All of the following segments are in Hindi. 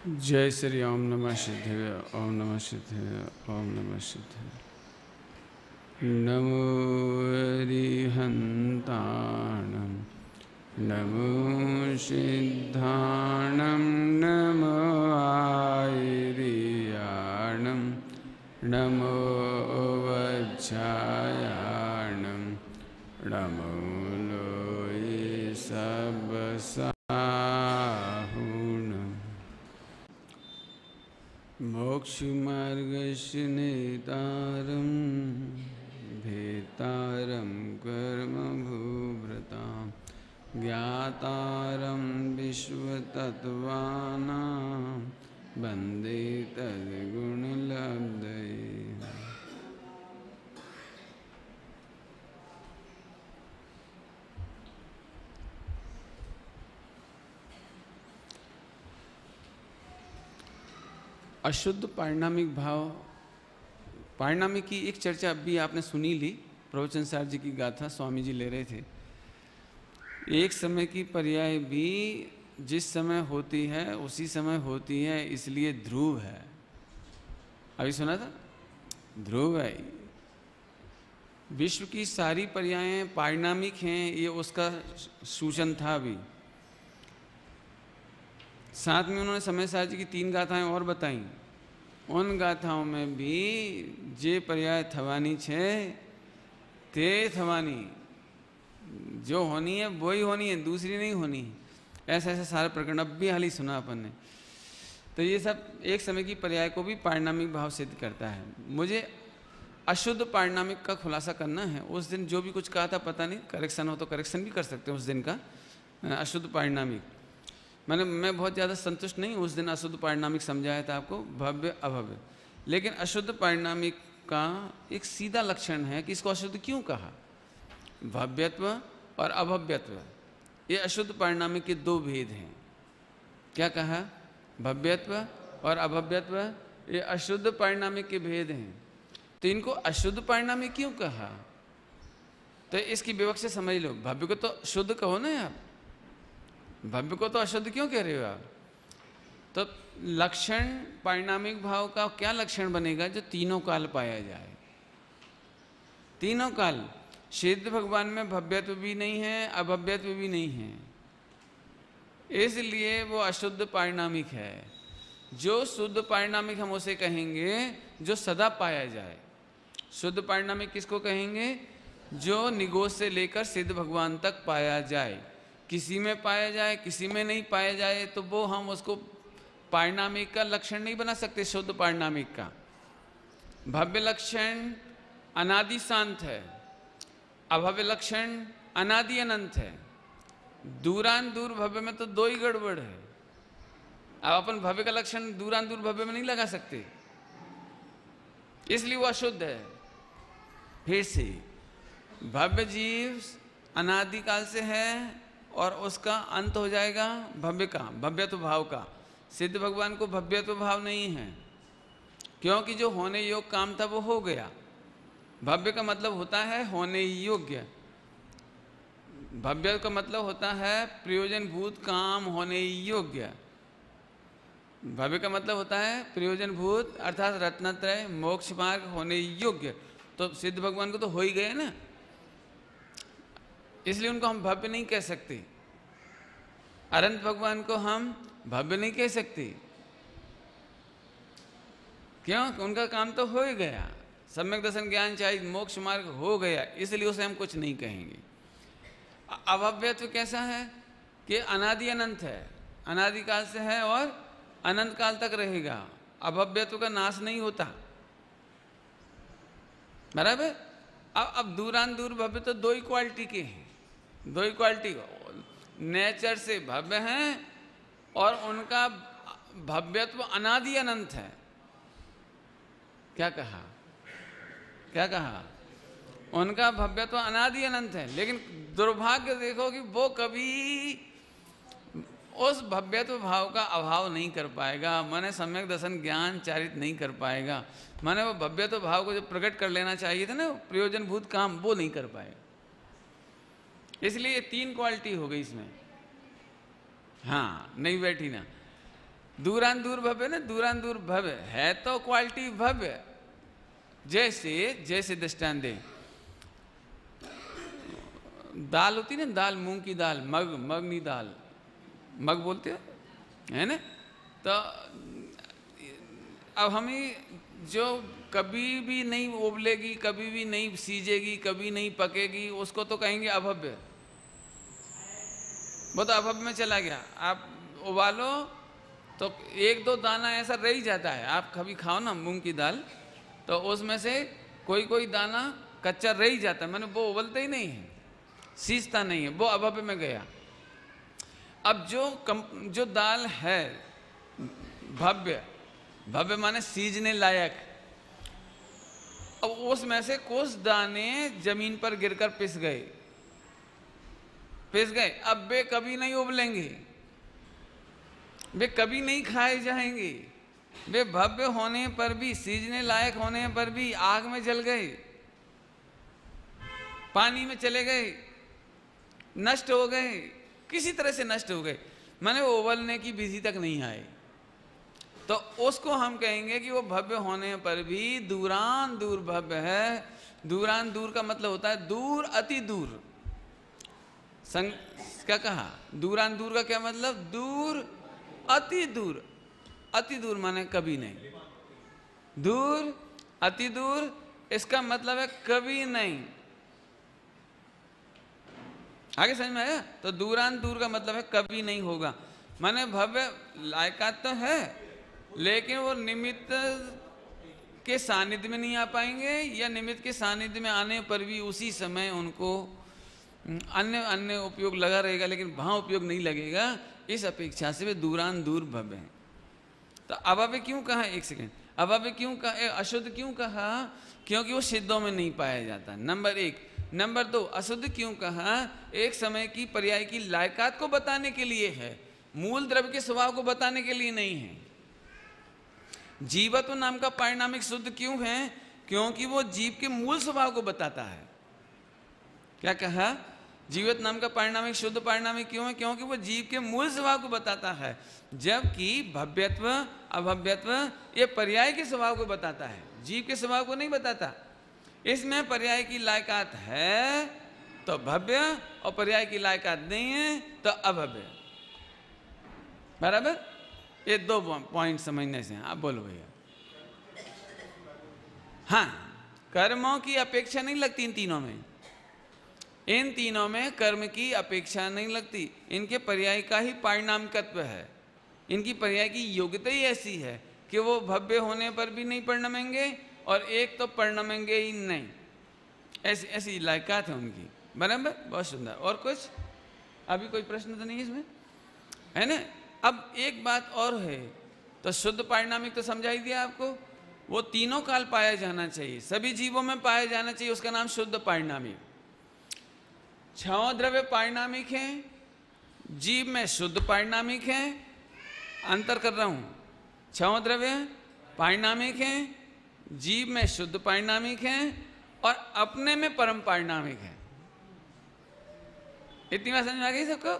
जय श्री ओम नमः सिद्धे ओम नमः सिद्धे ओम नमः सिद्धे। नमो अरिहन्ताणं नमो सिद्धाणं नमो आयर्याणं नमो वज्रायाणं नमो लोये सबसाहुणम्। मोक्षमार्गस्य नेतारं भेतारं कर्मभूभृतां ज्ञातारं विश्वतत्त्वानां वन्दे तद्गुणलब्धये। अशुद्ध पारिणामिक भाव, पारिणामिक की एक चर्चा अभी आपने सुनी ली। प्रवचन सार जी की गाथा स्वामी जी ले रहे थे। एक समय की पर्याय भी जिस समय होती है उसी समय होती है, इसलिए ध्रुव है। अभी सुना था, ध्रुव है। विश्व की सारी पर्यायें पारिणामिक हैं, ये उसका सूचन था। अभी साथ में उन्होंने समय सार जी की 3 गाथाएं और बताई। उन गाथाओं में भी जे पर्याय थवानी छे ते थवानी, जो होनी है वो ही होनी है, दूसरी नहीं होनी। ऐसा ऐसा सारा प्रकरण अब भी हाल ही सुना अपन ने। तो ये सब एक समय की पर्याय को भी पारिणामिक भाव सिद्ध करता है। मुझे अशुद्ध पारिणामिक का खुलासा करना है। उस दिन जो भी कुछ कहा था पता नहीं, करेक्शन हो तो करेक्शन भी कर सकते हैं उस दिन का। अशुद्ध पारिणामिक मैं बहुत ज़्यादा संतुष्ट नहीं उस दिन अशुद्ध पारिणामिक समझाया था आपको, भव्य अभव्य। लेकिन अशुद्ध पारिणामिक का एक सीधा लक्षण है कि इसको अशुद्ध क्यों कहा। भव्यत्व और अभव्यत्व, ये अशुद्ध पारिणामिक के 2 भेद हैं। क्या कहा? भव्यत्व और अभव्यत्व, ये अशुद्ध पारिणामिक के भेद हैं। तो इनको अशुद्ध पारिणामिक क्यों कहा? तो इसकी विवक्षा समझ लो। भव्य को तो शुद्ध कहो ना आप, भव्य को तो अशुद्ध क्यों कह रहे हो आप? तो लक्षण पारिणामिक भाव का क्या लक्षण बनेगा? जो तीनों काल पाया जाए। तीनों काल सिद्ध भगवान में भव्यत्व भी नहीं है, अभव्यत्व भी नहीं है, इसलिए वो अशुद्ध पारिणामिक है। जो शुद्ध पारिणामिक हम उसे कहेंगे जो सदा पाया जाए। शुद्ध पारिणामिक किसको कहेंगे? जो निगोज से लेकर सिद्ध भगवान तक पाया जाए। किसी में पाया जाए, किसी में नहीं पाया जाए, तो वो हम उसको पारिणामिक का लक्षण नहीं बना सकते। शुद्ध पारिणामिक का भव्य लक्षण अनादि शांत है, अभव्य लक्षण अनादि अनंत है। दूरान दूर भव्य में तो 2 ही गड़बड़ है। अब अपन भव्य का लक्षण दूरान दूर भव्य में नहीं लगा सकते, इसलिए वो अशुद्ध है। फिर से भव्य जीव अनादिकाल से है और उसका अंत हो जाएगा भव्य का, भव्यत्व भाव का। सिद्ध भगवान को भव्यत्व भाव नहीं है, क्योंकि जो होने योग्य काम था वो हो गया। भव्य का मतलब होता है होने योग्य, भव्य का मतलब होता है प्रयोजनभूत काम होने योग्य। भव्य का मतलब होता है प्रयोजनभूत, अर्थात रत्नत्रय मोक्ष मार्ग होने योग्य। तो सिद्ध भगवान को तो हो ही गए ना, इसलिए उनको हम भव्य नहीं कह सकते। अनंत भगवान को हम भव्य नहीं कह सकते, क्यों? उनका काम तो हो ही गया। सम्यक दर्शन ज्ञान चाहिए, मोक्ष मार्ग हो गया, इसलिए उसे हम कुछ नहीं कहेंगे। अभव्यत्व कैसा है कि अनादि अनंत है, अनादिकाल से है और अनंत काल तक रहेगा। अभव्यत्व का नाश नहीं होता, बराबर। अब दूरान दूर भव्य तो 2 ही क्वालिटी के हैं, 2 ही क्वालिटी नेचर से भव्य हैं और उनका भव्यत्व अनादि अनंत है। क्या कहा? क्या कहा? उनका भव्यत्व अनादि अनंत है, लेकिन दुर्भाग्य देखो कि वो कभी उस भव्यत्व भाव का अभाव नहीं कर पाएगा। माने सम्यक दर्शन ज्ञान चारित नहीं कर पाएगा। माने वो भव्यत्व भाव को जो प्रकट कर लेना चाहिए था ना, प्रयोजनभूत काम, वो नहीं कर पाएगा। इसलिए 3 क्वालिटी हो गई इसमें। हाँ, नहीं बैठी ना। दूरान दूर भव्य ना, दूरान दूर भव्य है तो क्वालिटी भव्य। जैसे जैसे दृष्टांत दे, दाल होती ना, दाल, मूंग की दाल, मग, मग नहीं दाल, मग बोलते है ना। तो अब हमें जो कभी भी नहीं उबलेगी, कभी भी नहीं सीजेगी, कभी नहीं पकेगी, उसको तो कहेंगे अभव्य। वो तो अभव्य में चला गया। आप उबालो तो एक दो दाना ऐसा रह ही जाता है। आप कभी खाओ ना मूंग की दाल, तो उसमें से कोई कोई दाना कच्चा रह ही जाता है, मैंने वो उबलता ही नहीं है, सीजता नहीं है, वो अभव्य में गया। अब जो दाल है भव्य, भव्य माने सीजने लायक, अब उसमें से कुछ दाने जमीन पर गिरकर पिस गए, अब वे कभी नहीं उबलेंगे, वे कभी नहीं खाए जाएंगे। वे भव्य होने पर भी, सीजने लायक होने पर भी आग में जल गए, पानी में चले गए, नष्ट हो गए, किसी तरह से नष्ट हो गए, माने वो उबलने की विधि तक नहीं आए। तो उसको हम कहेंगे कि वो भव्य होने पर भी दूरान दूर भव्य है। दूरान दूर का मतलब होता है दूर, अति दूर। क्या कहा? दूरान दूर का क्या मतलब? दूर, अति दूर। अति दूर माने कभी नहीं, दूर, अति दूर, इसका मतलब है कभी नहीं। आगे समझ में आया? तो दूरान दूर का मतलब है कभी नहीं होगा, माने भव्य लायकात तो है, लेकिन वो निमित्त के सानिध्य में नहीं आ पाएंगे, या निमित्त के सानिध्य में आने पर भी उसी समय उनको अन्य अन्य उपयोग लगा रहेगा, लेकिन वहाँ उपयोग नहीं लगेगा। इस अपेक्षा से वे दूरान दूर भव्य हैं। तो अभव्य क्यों कहा? एक सेकेंड, अभव्य क्यों कहा, अशुद्ध क्यों कहा? क्योंकि वो सिद्धों में नहीं पाया जाता, नंबर एक। नंबर दो, अशुद्ध क्यों कहा? एक समय की पर्याय की लायकात को बताने के लिए है, मूल द्रव्य के स्वभाव को बताने के लिए नहीं है। जीवत्व नाम का पारिणामिक शुद्ध क्यों है? क्योंकि वो जीव के मूल स्वभाव को बताता है। क्या कहा? जीवत्व नाम का पारिणामिक शुद्ध पारिणामिक क्यों है? क्योंकि वो जीव के मूल स्वभाव को बताता है, जबकि भव्यत्व, अभव्यत्व ये पर्याय के स्वभाव को बताता है, जीव के स्वभाव को नहीं बताता। इसमें पर्याय की लायकात है तो भव्य, और पर्याय की लायकात नहीं है तो अभव्य। बराबर? ये दो पॉइंट समझने से। आप बोलो भैया। हाँ, कर्मों की अपेक्षा नहीं लगती इन तीनों में, इन तीनों में कर्म की अपेक्षा नहीं लगती। इनके पर्याय का ही पारिणामिकत्व है, इनकी पर्याय की योग्यता ही ऐसी है कि वो भव्य होने पर भी नहीं परिणमेंगे, और एक तो परिणमेंगे ही नहीं। ऐसी ऐसी लायकात है उनकी। बराबर? बहुत सुंदर। और कुछ? अभी कोई प्रश्न तो नहीं इसमें, है ना? अब एक बात और है, तो शुद्ध पारिणामिक तो समझा ही दिया आपको। वो तीनों काल पाया जाना चाहिए, सभी जीवों में पाया जाना चाहिए, उसका नाम शुद्ध पारिणामिक। छह द्रव्य पारिणामिक हैं, जीव में शुद्ध पारिणामिक है। अंतर कर रहा हूं, छह द्रव्य पारिणामिक हैं, जीव में शुद्ध पारिणामिक है, और अपने में परम पारिणामिक है। इतनी बात समझ में आ गई सबको?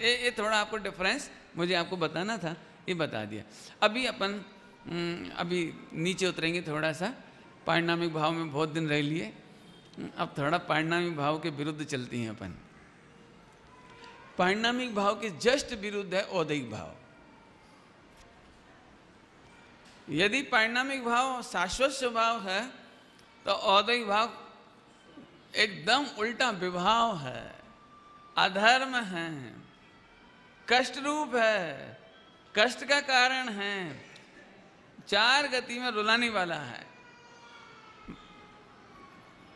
ये थोड़ा आपको डिफरेंस मुझे आपको बताना था, ये बता दिया। अभी अपन अभी नीचे उतरेंगे थोड़ा सा, पारिणामिक भाव में बहुत दिन रह लिए, अब थोड़ा पारिणामिक भाव के विरुद्ध चलती हैं अपन। पारिणामिक भाव के जस्ट विरुद्ध है औदैहिक भाव। यदि पारिणामिक भाव शाश्वत स्वभाव है, तो औदैहिक भाव एकदम उल्टा विभाव है, अधर्म है, कष्ट रूप है, कष्ट का कारण है, चार गति में रुलाने वाला है।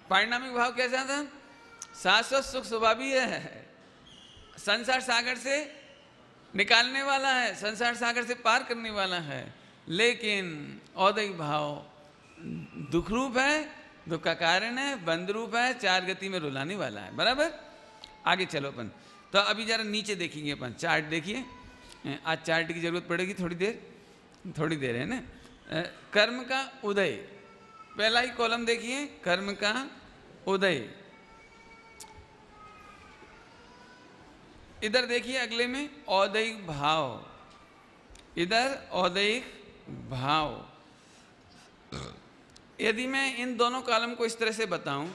पारिणामिक भाव कैसा था? शाश्वत सुख स्वभावी है, संसार सागर से निकालने वाला है, संसार सागर से पार करने वाला है। लेकिन औदैहिक भाव दुख रूप है, दुख का कारण है, बंध रूप है, चार गति में रुलाने वाला है। बराबर? आगे चलो अपन। तो अभी जरा नीचे देखेंगे अपन, चार्ट देखिए। आज चार्ट की जरूरत पड़ेगी थोड़ी देर है ना। कर्म का उदय, पहला ही कॉलम देखिए, कर्म का उदय। इधर देखिए अगले में औदैहिक भाव, इधर औदैहिक भाव। यदि मैं इन दोनों कॉलम को इस तरह से बताऊं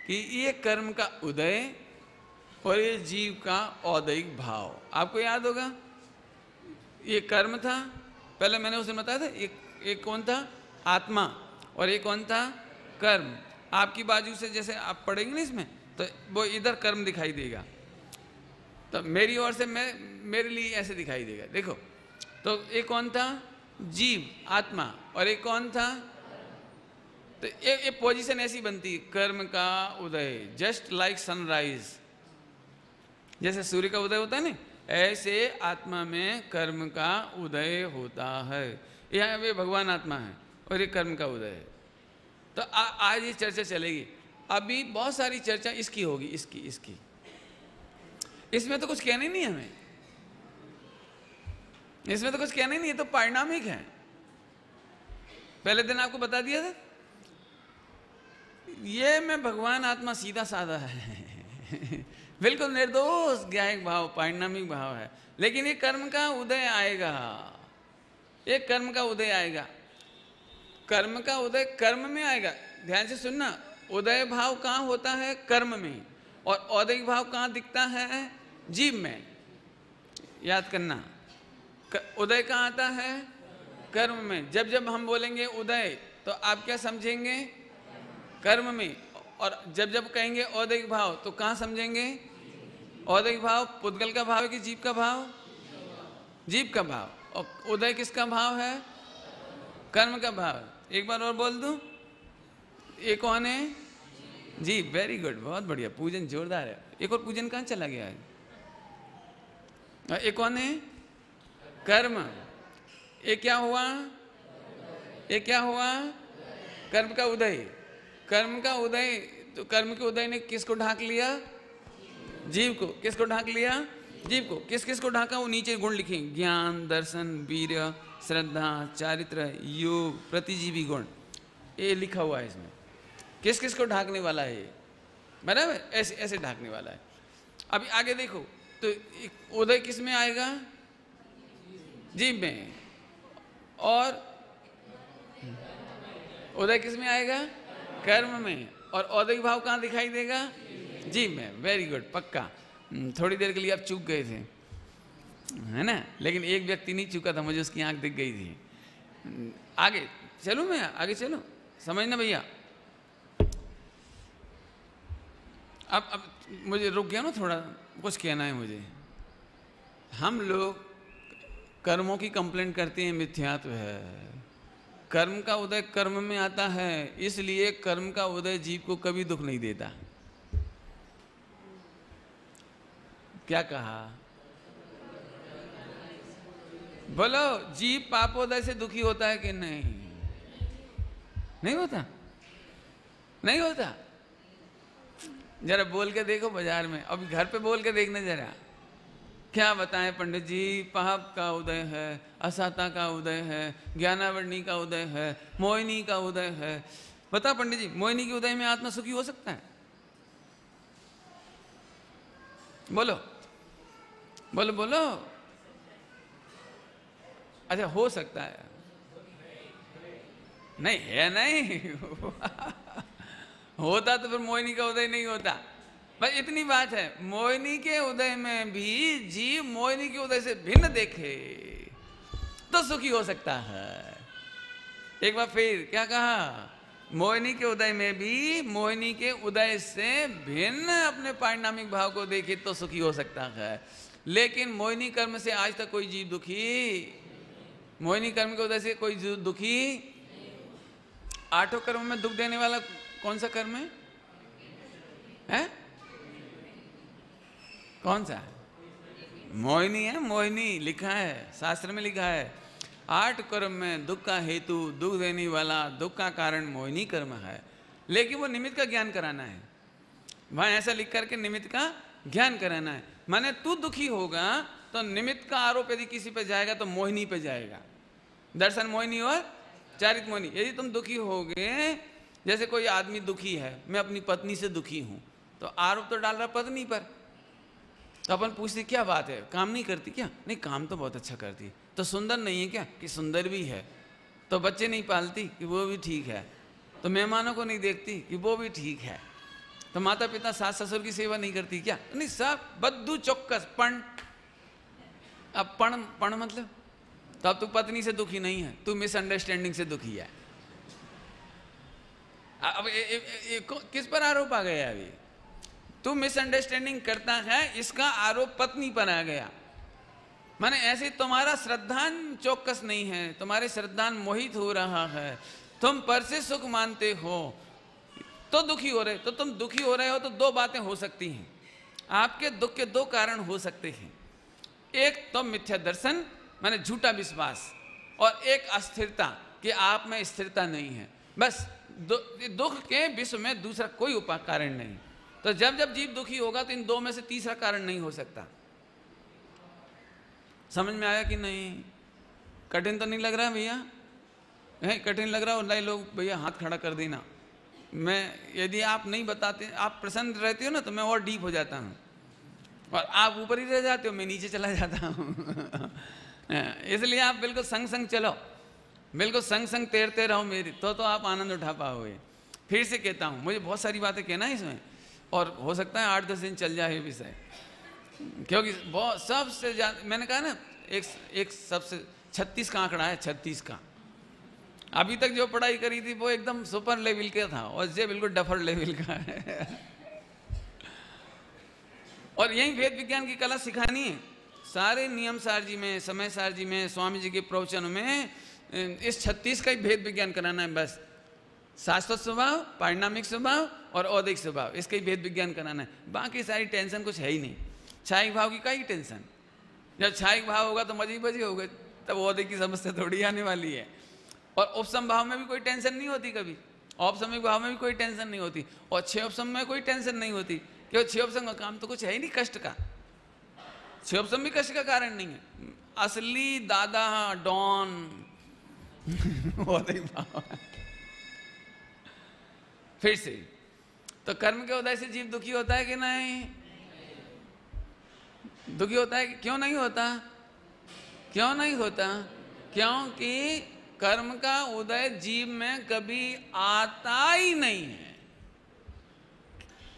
कि ये कर्म का उदय और ये जीव का औदैहिक भाव, आपको याद होगा ये कर्म था, पहले मैंने उसे बताया था, एक कौन था? आत्मा, और एक कौन था? कर्म। आपकी बाजू से जैसे आप पढ़ेंगे ना इसमें, तो वो इधर कर्म दिखाई देगा, तो मेरी ओर से मेरे लिए ऐसे दिखाई देगा। देखो, तो एक कौन था? जीव, आत्मा, और एक कौन था? तो ये पोजीशन ऐसी बनती, कर्म का उदय, जस्ट लाइक सनराइज, जैसे सूर्य का उदय होता है ना, ऐसे आत्मा में कर्म का उदय होता है। यहाँ वे भगवान आत्मा है और ये कर्म का उदय है। तो आज ये चर्चा चलेगी। अभी बहुत सारी चर्चा इसकी होगी, इसकी इसमें तो कुछ कहने नहीं हमें, इसमें तो कुछ कहने नहीं है, तो पारिणामिक है। पहले दिन आपको बता दिया था, ये मैं भगवान आत्मा सीधा साधा है बिल्कुल निर्दोष ज्ञायक भाव, पारिणामिक भाव है। लेकिन ये कर्म का उदय आएगा, ये कर्म का उदय आएगा, कर्म का उदय कर्म में आएगा। ध्यान से सुनना, उदय भाव कहाँ होता है? कर्म में, और औदैहिक भाव कहाँ दिखता है? जीव में। याद करना, उदय कहाँ आता है? कर्म में। जब जब हम बोलेंगे उदय, तो आप क्या समझेंगे? कर्म में। और जब जब कहेंगे औदैहिक भाव, तो कहाँ समझेंगे? औदैहिक भाव पुद्गल का भाव है कि जीव का भाव? जीव का भाव। और उदय किसका भाव है? कर्म का भाव। एक बार और बोल दूं, ये कौन है? जीव। वेरी गुड, बहुत बढ़िया, पूजन जोरदार है। एक और पूजन कहाँ चला गया है? ये कौन है? कर्म। ये क्या हुआ? ये क्या हुआ? कर्म का उदय। कर्म का उदय, तो कर्म के उदय ने किसको ढाक लिया? जीव को। किसको ढाक लिया? जीव को। किस किस को ढाका? वो नीचे गुण लिखे, ज्ञान, दर्शन, वीर्य, श्रद्धा, चारित्र, योग, प्रतिजीवी गुण, ये लिखा हुआ है इसमें। किस किस को ढाकने वाला है ये? बराबर, ऐसे ऐसे ढाकने वाला है। अभी आगे देखो, तो उदय किस में आएगा? जीव में। और उदय किस में आएगा? कर्म में। और औदैहिक भाव कहाँ दिखाई देगा? जीव में। वेरी गुड, पक्का। थोड़ी देर के लिए आप चूक गए थे, है ना, लेकिन एक व्यक्ति नहीं चूका था, मुझे उसकी आंख दिख गई थी। आगे चलूं मैं? आगे चलो, समझना भैया। अब मुझे रुक गया ना थोड़ा, कुछ कहना है मुझे। हम लोग कर्मों की कंप्लेंट करते हैं, मिथ्यात्व है। कर्म का उदय कर्म में आता है, इसलिए कर्म का उदय जीव को कभी दुख नहीं देता। क्या कहा? बोलो, जीव पापोदय से दुखी होता है कि नहीं? नहीं होता? नहीं होता? जरा बोल के देखो बाजार में, अभी घर पे बोल के देखना जरा। क्या बताएं पंडित जी, पाप का उदय है, असाता का उदय है, ज्ञानावर्णी का उदय है, मोहिनी का उदय है। बता पंडित जी, मोहिनी के उदय में आत्मा सुखी हो सकता है? बोलो बोलो बोलो। अच्छा, हो सकता है? नहीं है, नहीं होता तो फिर मोहिनी का उदय नहीं होता। बस इतनी बात है, मोहिनी के उदय में भी जीव मोहिनी के उदय से भिन्न देखे तो सुखी हो सकता है। एक बार फिर क्या कहा? मोहिनी के उदय में भी मोहिनी के उदय से भिन्न अपने पारिणामिक भाव को देखे तो सुखी हो सकता है। लेकिन मोहिनी कर्म से आज तक कोई जीव दुखी, मोहिनी कर्म के उदय से कोई जीव दुखी। आठों कर्म में दुख देने वाला कौन सा कर्म है? कौन सा? मोहिनी है। मोहिनी लिखा है, शास्त्र में लिखा है, 8 कर्म में दुख का हेतु, दुख देने वाला, दुख का कारण मोहिनी कर्म है। लेकिन वो निमित्त का ज्ञान कराना है, वहां ऐसा लिख करके निमित्त का ज्ञान कराना है। माने तू दुखी होगा तो निमित्त का आरोप यदि किसी पे जाएगा तो मोहिनी पे जाएगा। दर्शन मोहिनी और चारित्र मोहिनी। यदि तुम दुखी होगे, जैसे कोई आदमी दुखी है, मैं अपनी पत्नी से दुखी हूं, तो आरोप तो डाल रहा पत्नी पर, तो अपन पूछते क्या बात है, काम नहीं करती क्या? नहीं, काम तो बहुत अच्छा करती है। तो सुंदर नहीं है क्या? कि सुंदर भी है। तो बच्चे नहीं पालती? कि वो भी ठीक है। तो मेहमानों को नहीं देखती? कि वो भी ठीक है। तो माता पिता सास ससुर की सेवा नहीं करती क्या? नहीं, सब बद्दू चौक्कस पण। अब पण मतलब तो अब तू पत्नी से दुखी नहीं है, तू मिसअंडरस्टैंडिंग से दुखी है। अब किस पर आरोप आ गया? अभी तू मिसअंडरस्टैंडिंग करता है, इसका आरोप पत्नी पर आ गया। माने ऐसे तुम्हारा श्रद्धान चौकस नहीं है, तुम्हारे श्रद्धान मोहित हो रहा है, तुम पर से सुख मानते हो तो दुखी हो रहे। तो तुम दुखी हो रहे हो तो दो बातें हो सकती हैं, आपके दुख के दो कारण हो सकते हैं। एक तो मिथ्या दर्शन माने झूठा विश्वास, और एक अस्थिरता कि आप में स्थिरता नहीं है। बस दुख के विश्व में दूसरा कोई उपाय कारण नहीं। तो जब जब जीव दुखी होगा तो इन दो में से तीसरा कारण नहीं हो सकता। समझ में आया कि नहीं? कठिन तो नहीं लग रहा भैया? कठिन लग रहा हो नहीं लोग भैया हाथ खड़ा कर देना। मैं यदि आप नहीं बताते, आप प्रसन्न रहते हो ना, तो मैं और डीप हो जाता हूँ, और आप ऊपर ही रह जाते हो, मैं नीचे चला जाता हूँ। इसलिए आप बिल्कुल संग संग चलो, बिल्कुल संग संग तैरते रहो मेरी, तो आप आनंद उठा पाओगे। फिर से कहता हूँ, मुझे बहुत सारी बातें कहना है इसमें, और हो सकता है 8-10 दिन चल जाए विषय, क्योंकि बहुत सबसे ज़्यादा मैंने कहा ना, एक सबसे 36 का आंकड़ा है, 36 का। अभी तक जो पढ़ाई करी थी वो एकदम सुपर लेवल का था, और ये बिल्कुल डफर लेवल का है। और यही वेद विज्ञान की कला सिखानी है। सारे नियम सार जी में, समय सार जी में, स्वामी जी के प्रवचन में इस 36 का ही भेद विज्ञान कराना है। बस शाश्वत स्वभाव, पारिणामिक स्वभाव और औदिक स्वभाव, इसका ही भेद विज्ञान कराना है। बाकी सारी टेंशन कुछ है ही नहीं। छायिक भाव की कई टेंशन, जब छायिक भाव होगा तो मजे बजे होगा, तब औदिक की समस्या थोड़ी आने वाली है। और उपसम भाव में भी कोई टेंशन नहीं होती कभी, औपसमिक भाव में भी कोई टेंशन नहीं होती, और छेपसम में कोई टेंशन नहीं होती, क्योंकि छेपसम का काम तो कुछ है ही नहीं कष्ट का। छेपसम भी कष्ट का कारण नहीं है। असली दादा डॉन औदिक भाव। फिर से तो कर्म के उदय से जीव दुखी होता है कि नहीं? दुखी होता है कि क्यों नहीं होता? क्यों नहीं होता? क्योंकि कर्म का उदय जीव में कभी आता ही नहीं है।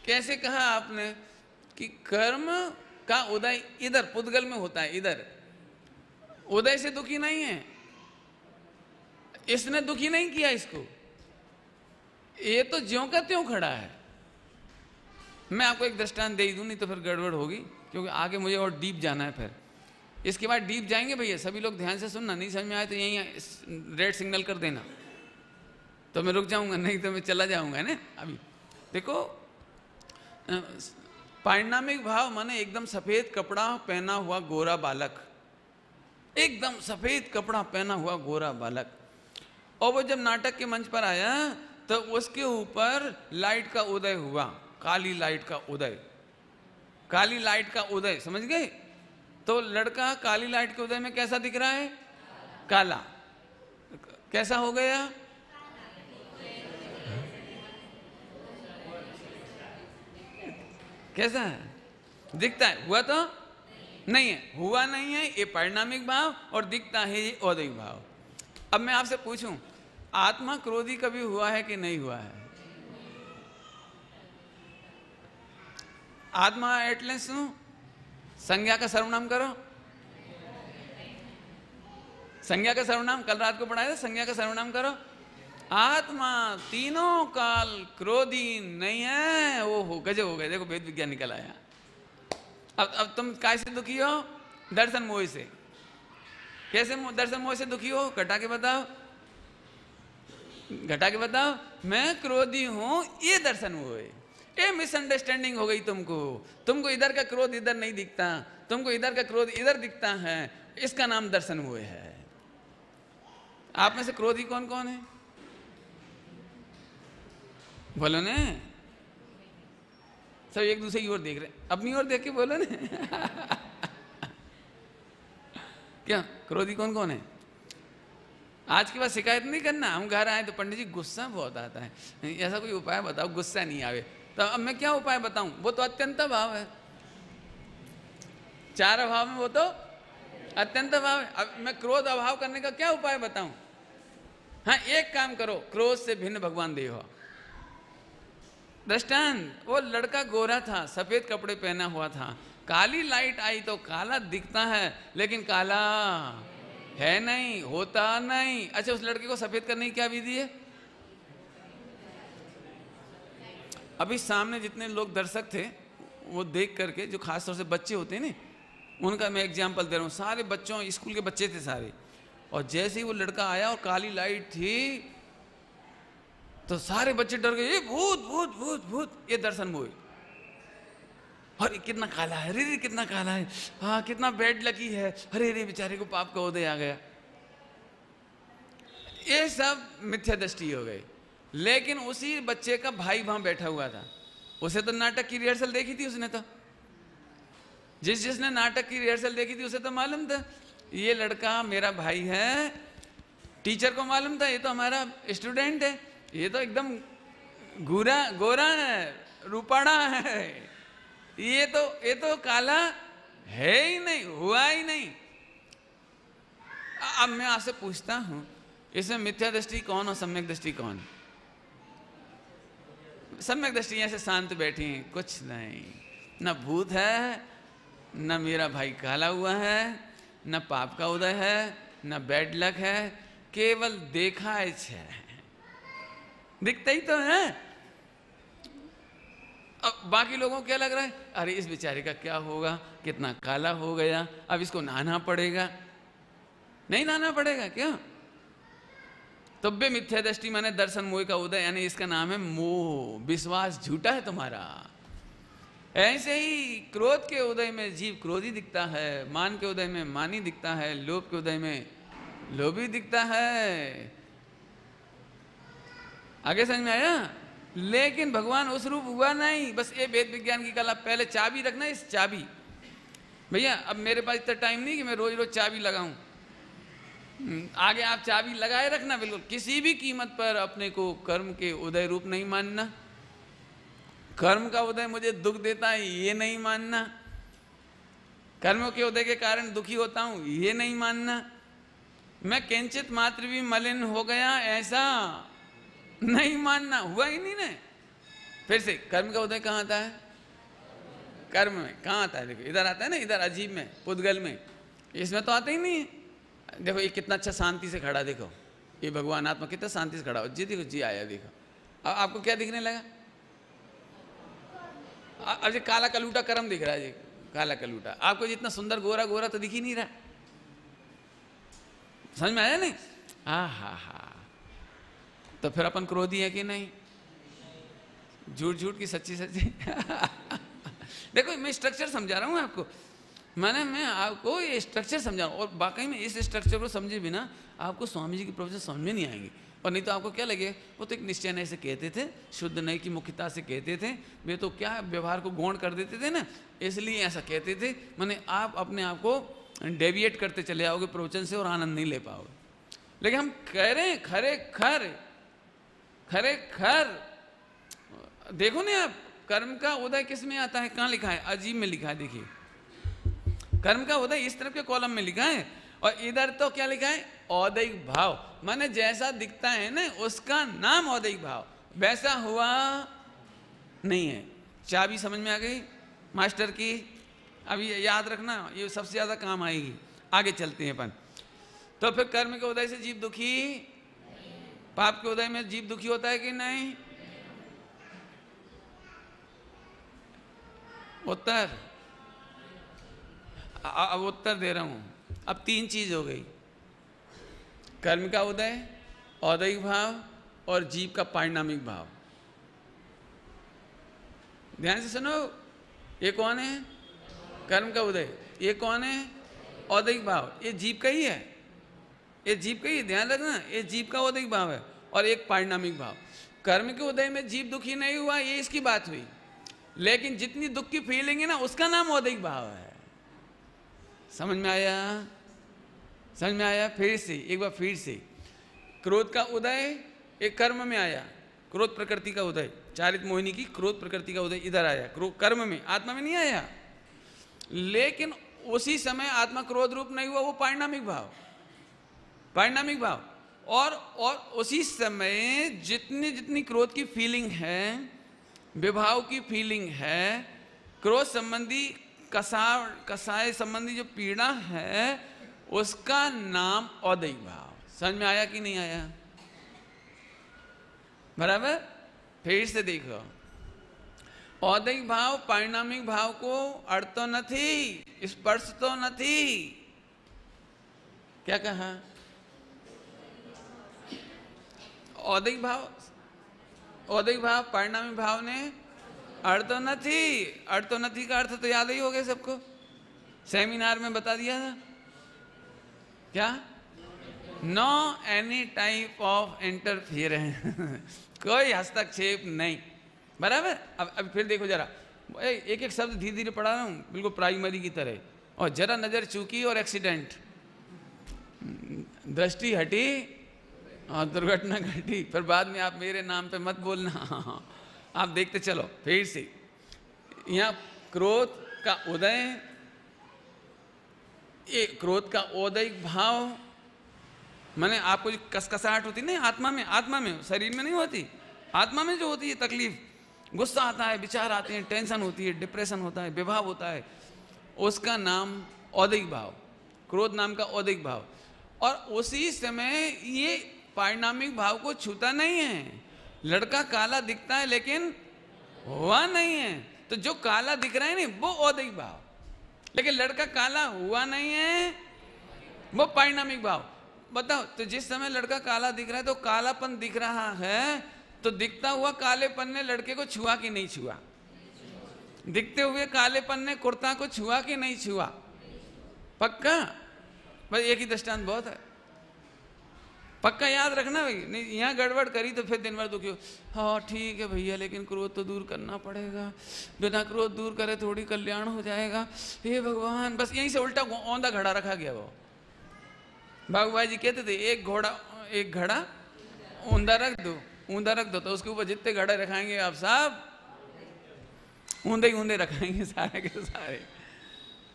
कैसे कहा आपने कि कर्म का उदय इधर पुद्गल में होता है, इधर उदय से दुखी नहीं है। इसने दुखी नहीं किया इसको, ये तो ज्यों का त्यों खड़ा है। मैं आपको एक दृष्टांत दे दूं, नहीं तो फिर गड़बड़ होगी, क्योंकि आगे मुझे और डीप जाना है। फिर इसके बाद डीप जाएंगे भैया, सभी लोग ध्यान से सुनना। नहीं समझ में आए तो यहीं रेड सिग्नल कर देना, तो मैं रुक जाऊंगा, नहीं तो मैं चला जाऊंगा ना। अभी देखो, पारिणामिक भाव माने एकदम सफेद कपड़ा पहना हुआ गोरा बालक, एकदम सफेद कपड़ा पहना हुआ गोरा बालक। और वो जब नाटक के मंच पर आया तो उसके ऊपर लाइट का उदय हुआ, काली लाइट का उदय, काली लाइट का उदय, समझ गए? तो लड़का काली लाइट के उदय में कैसा दिख रहा है? काला। कैसा हो गया? कैसा है दिखता है? हुआ तो नहीं है, हुआ नहीं है। ये परिणामिक भाव और दिखता है ये औदिक भाव। अब मैं आपसे पूछूं, आत्मा क्रोधी कभी हुआ है कि नहीं हुआ है? आत्मा एटलेस संज्ञा का सर्वनाम करो। संज्ञा का सर्वनाम कल रात को पढ़ाया था, संज्ञा का सर्वनाम करो। आत्मा तीनों काल क्रोधी नहीं है। ओहो गजब हो गए, देखो वेद विज्ञान निकल आया। अब तुम काय से दुखी हो? दर्शन मोह से। कैसे दर्शन मोह से दुखी हो? घटा के बताओ, घटा के बताओ। मैं क्रोधी हूं, ये दर्शन मोह है। ये मिसअंडरस्टैंडिंग हो गई तुमको। तुमको इधर का क्रोध इधर नहीं दिखता, तुमको इधर का क्रोध इधर दिखता है, इसका नाम दर्शन मोह है। आप में से क्रोधी कौन कौन है? बोलो ने। सब एक दूसरे की ओर देख रहे, अपनी ओर देख के बोलो ने। क्या क्रोधी कौन कौन है? आज के बाद शिकायत नहीं करना। हम घर आए तो पंडित जी गुस्सा बहुत आता है, ऐसा कोई उपाय बताओ गुस्सा नहीं आवे। तो अब मैं क्या उपाय बताऊं? वो तो अत्यंत भाव है। चार अभाव में वो तो अत्यंत अभाव है। अब मैं क्रोध अभाव करने का क्या उपाय बताऊं? हाँ, एक काम करो, क्रोध से भिन्न भगवान देव हो। दृष्टांत, वो लड़का गोरा था, सफेद कपड़े पहना हुआ था, काली लाइट आई तो काला दिखता है लेकिन काला है नहीं, होता नहीं। अच्छा, उस लड़के को सफेद करने की क्या विधि है? अभी सामने जितने लोग दर्शक थे वो देख करके, जो खासतौर से बच्चे होते हैं ना, उनका मैं एग्जाम्पल दे रहा हूँ। सारे बच्चों, स्कूल के बच्चे थे सारे, और जैसे ही वो लड़का आया और काली लाइट थी तो सारे बच्चे डर गए, ये भूत भूत भूत भूत, ये दर्शन हुए। अरे कितना काला है, अरे कितना काला है, हाँ कितना बैड लकी है, अरे अरे बेचारे को पाप का उदय आ गया। ये सब मिथ्या दृष्टि हो गई। लेकिन उसी बच्चे का भाई वहां बैठा हुआ था, उसे तो नाटक की रिहर्सल देखी थी उसने, तो जिसने नाटक की रिहर्सल देखी थी उसे तो मालूम था ये लड़का मेरा भाई है। टीचर को मालूम था ये तो हमारा स्टूडेंट है, ये तो एकदम गोरा है, रूपाड़ा है, ये तो काला है ही नहीं, हुआ ही नहीं। अब मैं आपसे पूछता हूं, इसमें मिथ्या दृष्टि कौन और सम्यक दृष्टि कौन? सम्यक दृष्टि ऐसे शांत बैठी हैं, कुछ नहीं, न भूत है, न मेरा भाई काला हुआ है, न पाप का उदय है, न बैड लक है, केवल देखा है, दिखता ही तो है। अब बाकी लोगों को क्या लग रहा है, अरे इस बेचारे का क्या होगा, कितना काला हो गया, अब इसको नहाना पड़ेगा। नहीं नहाना पड़ेगा क्या? तो बे मिथ्या दृष्टि माने दर्शन मोह का उदय, यानी इसका नाम है मोह, विश्वास झूठा है तुम्हारा। ऐसे ही क्रोध के उदय में जीव क्रोधी दिखता है, मान के उदय में मानी दिखता है, लोभ के उदय में लोभी दिखता है। आगे समझ में आया? लेकिन भगवान उस रूप हुआ नहीं, बस ये वेद विज्ञान की कला। पहले चाबी रखना, इस चाबी, भैया अब मेरे पास इतना टाइम नहीं कि मैं रोज रोज चाबी लगाऊं। आगे आप चाबी लगाए रखना, बिल्कुल किसी भी कीमत पर अपने को कर्म के उदय रूप नहीं मानना। कर्म का उदय मुझे दुख देता है ये नहीं मानना, कर्मों के उदय के कारण दुखी होता हूं ये नहीं मानना, मैं किंचित मात्र भी मलिन हो गया ऐसा नहीं मानना। हुआ ही नहीं ना। फिर से, कर्म का उदय कहाँ आता है? कर्म में। कहाँ आता है? देखो इधर आता है ना, इधर अजीब में, पुद्गल में, इसमें तो आता ही नहीं है। देखो ये कितना अच्छा शांति से खड़ा, देखो ये भगवान आत्मा कितना शांति से खड़ा हो जी, देखो जी आया, देखो अब आपको क्या दिखने लगा? अब जी काला कलूटा कर्म दिख रहा है जी, काला कलूटा। आपको जितना सुंदर गोरा गोरा तो दिख ही नहीं रहा। समझ में आया नहीं? हा। तो फिर अपन क्रोधी है कि नहीं? झूठ झूठ की सच्ची सच्ची देखो मैं स्ट्रक्चर समझा रहा हूँ आपको, मैं आपको ये स्ट्रक्चर समझा रहा हूँ, और वाकई में इस स्ट्रक्चर को समझे बिना आपको स्वामी जी की प्रोफेसर समझ में नहीं आएंगे। और नहीं तो आपको क्या लगे, वो तो एक निश्चय नहीं से कहते थे, शुद्ध नहीं की मुख्यता से कहते थे, वे तो क्या व्यवहार को गौण कर देते थे ना, इसलिए ऐसा कहते थे। माने आप अपने आप को डेविएट करते चले आओगे प्रवचन से और आनंद नहीं ले पाओगे। लेकिन हम कह रहे हैं खरे खर देखो ना आप, कर्म का उदय किस में आता है? कहाँ लिखा है? अजीब में लिखा है, देखिए कर्म का उदय इस तरफ के कॉलम में लिखा है, और इधर तो क्या लिखा है? औदैहिक भाव। माने जैसा दिखता है ना उसका नाम औदैहिक भाव, वैसा हुआ नहीं है। चाबी समझ में आ गई मास्टर की? अब ये याद रखना, ये सबसे ज्यादा काम आएगी। आगे चलते हैं अपन। तो फिर कर्म के उदय से जीव दुखी, पाप के उदय में जीव दुखी होता है कि नहीं? उत्तर, अब उत्तर दे रहा हूं। अब तीन चीज हो गई, कर्म का उदय, औदैहिक भाव और जीव का पारिणामिक भाव। ध्यान से सुनो, ये कौन है? कर्म का उदय। ये कौन है? औदैहिक भाव। ये जीव का ही है, ये जीव का ही, ध्यान रखना, ये जीव का औदैहिक भाव है। और एक पारिणामिक भाव। कर्म के उदय में जीव दुखी नहीं हुआ, ये इसकी बात हुई, लेकिन जितनी दुख की फीलिंग है ना उसका नाम औदैहिक भाव है। समझ में आया? समझ में आया? फिर से एक बार फिर से, क्रोध का उदय एक कर्म में आया, क्रोध प्रकृति का उदय, चारित मोहिनी की क्रोध प्रकृति का उदय इधर आया, कर्म में, आत्मा में नहीं आया। लेकिन उसी समय आत्मा क्रोध रूप नहीं हुआ, वो पारिणामिक भाव, पारिणामिक भाव। और उसी समय जितनी जितनी क्रोध की फीलिंग है, विभाव की फीलिंग है, क्रोध संबंधी कसाय संबंधी जो पीड़ा है, उसका नाम औदैहिक भाव। समझ में आया कि नहीं आया? बराबर? फिर से देखो, औदैहिक भाव पारिणामिक भाव को अड़तो नहीं, स्पर्श तो नहीं। क्या कहा? औदैहिक भाव पारिणामिक भाव ने अड़तो नहीं। अड़तो नहीं का अर्थ तो याद ही हो गया सबको, सेमिनार में बता दिया था। क्या? No any type of interference, कोई हस्तक्षेप नहीं। बराबर? अब फिर देखो जरा, एक एक शब्द धीरे धीरे पढ़ा रहा हूँ, बिल्कुल प्राइमरी की तरह। और जरा नजर चूकी और एक्सीडेंट, दृष्टि हटी और दुर्घटना घटी, फिर बाद में आप मेरे नाम पे मत बोलना। आप देखते चलो फिर से। यहाँ क्रोध का उदय, ये क्रोध का औदैहिक भाव माने आपको जो कसकसाहट होती नहीं आत्मा में, शरीर में नहीं होती, आत्मा में जो होती है तकलीफ, गुस्सा आता है, विचार आते हैं, टेंशन होती है, डिप्रेशन होता है, विभाव होता है, उसका नाम औदैहिक भाव, क्रोध नाम का औदैहिक भाव। और उसी समय ये पारिणामिक भाव को छूता नहीं है। लड़का काला दिखता है लेकिन हुआ नहीं है, तो जो काला दिख रहा है नहीं वो औदैहिक भाव, लेकिन लड़का काला हुआ नहीं है वो पारिणामिक भाव। बताओ, तो जिस समय लड़का काला दिख रहा है तो कालापन दिख रहा है, तो दिखता हुआ कालेपन ने लड़के को छुआ कि नहीं छुआ? दिखते हुए कालेपन ने कुर्ता को छुआ कि नहीं छुआ? पक्का? बस एक ही दृष्टांत बहुत है, पक्का याद रखना भाई। नहीं यहाँ गड़बड़ करी तो फिर दिन भर दुखी हो। हाँ ठीक है भैया, लेकिन क्रोध तो दूर करना पड़ेगा, बिना क्रोध दूर करे थोड़ी कल्याण हो जाएगा, हे भगवान। बस यहीं से उल्टा औंधा घड़ा रखा गया। वो बाबूभाई जी कहते थे, एक घड़ा ऊंधा रख दो तो उसके ऊपर जितने घड़े रखाएंगे आप सब ऊंधे ही ऊंधे रखाएंगे, सारे के सारे।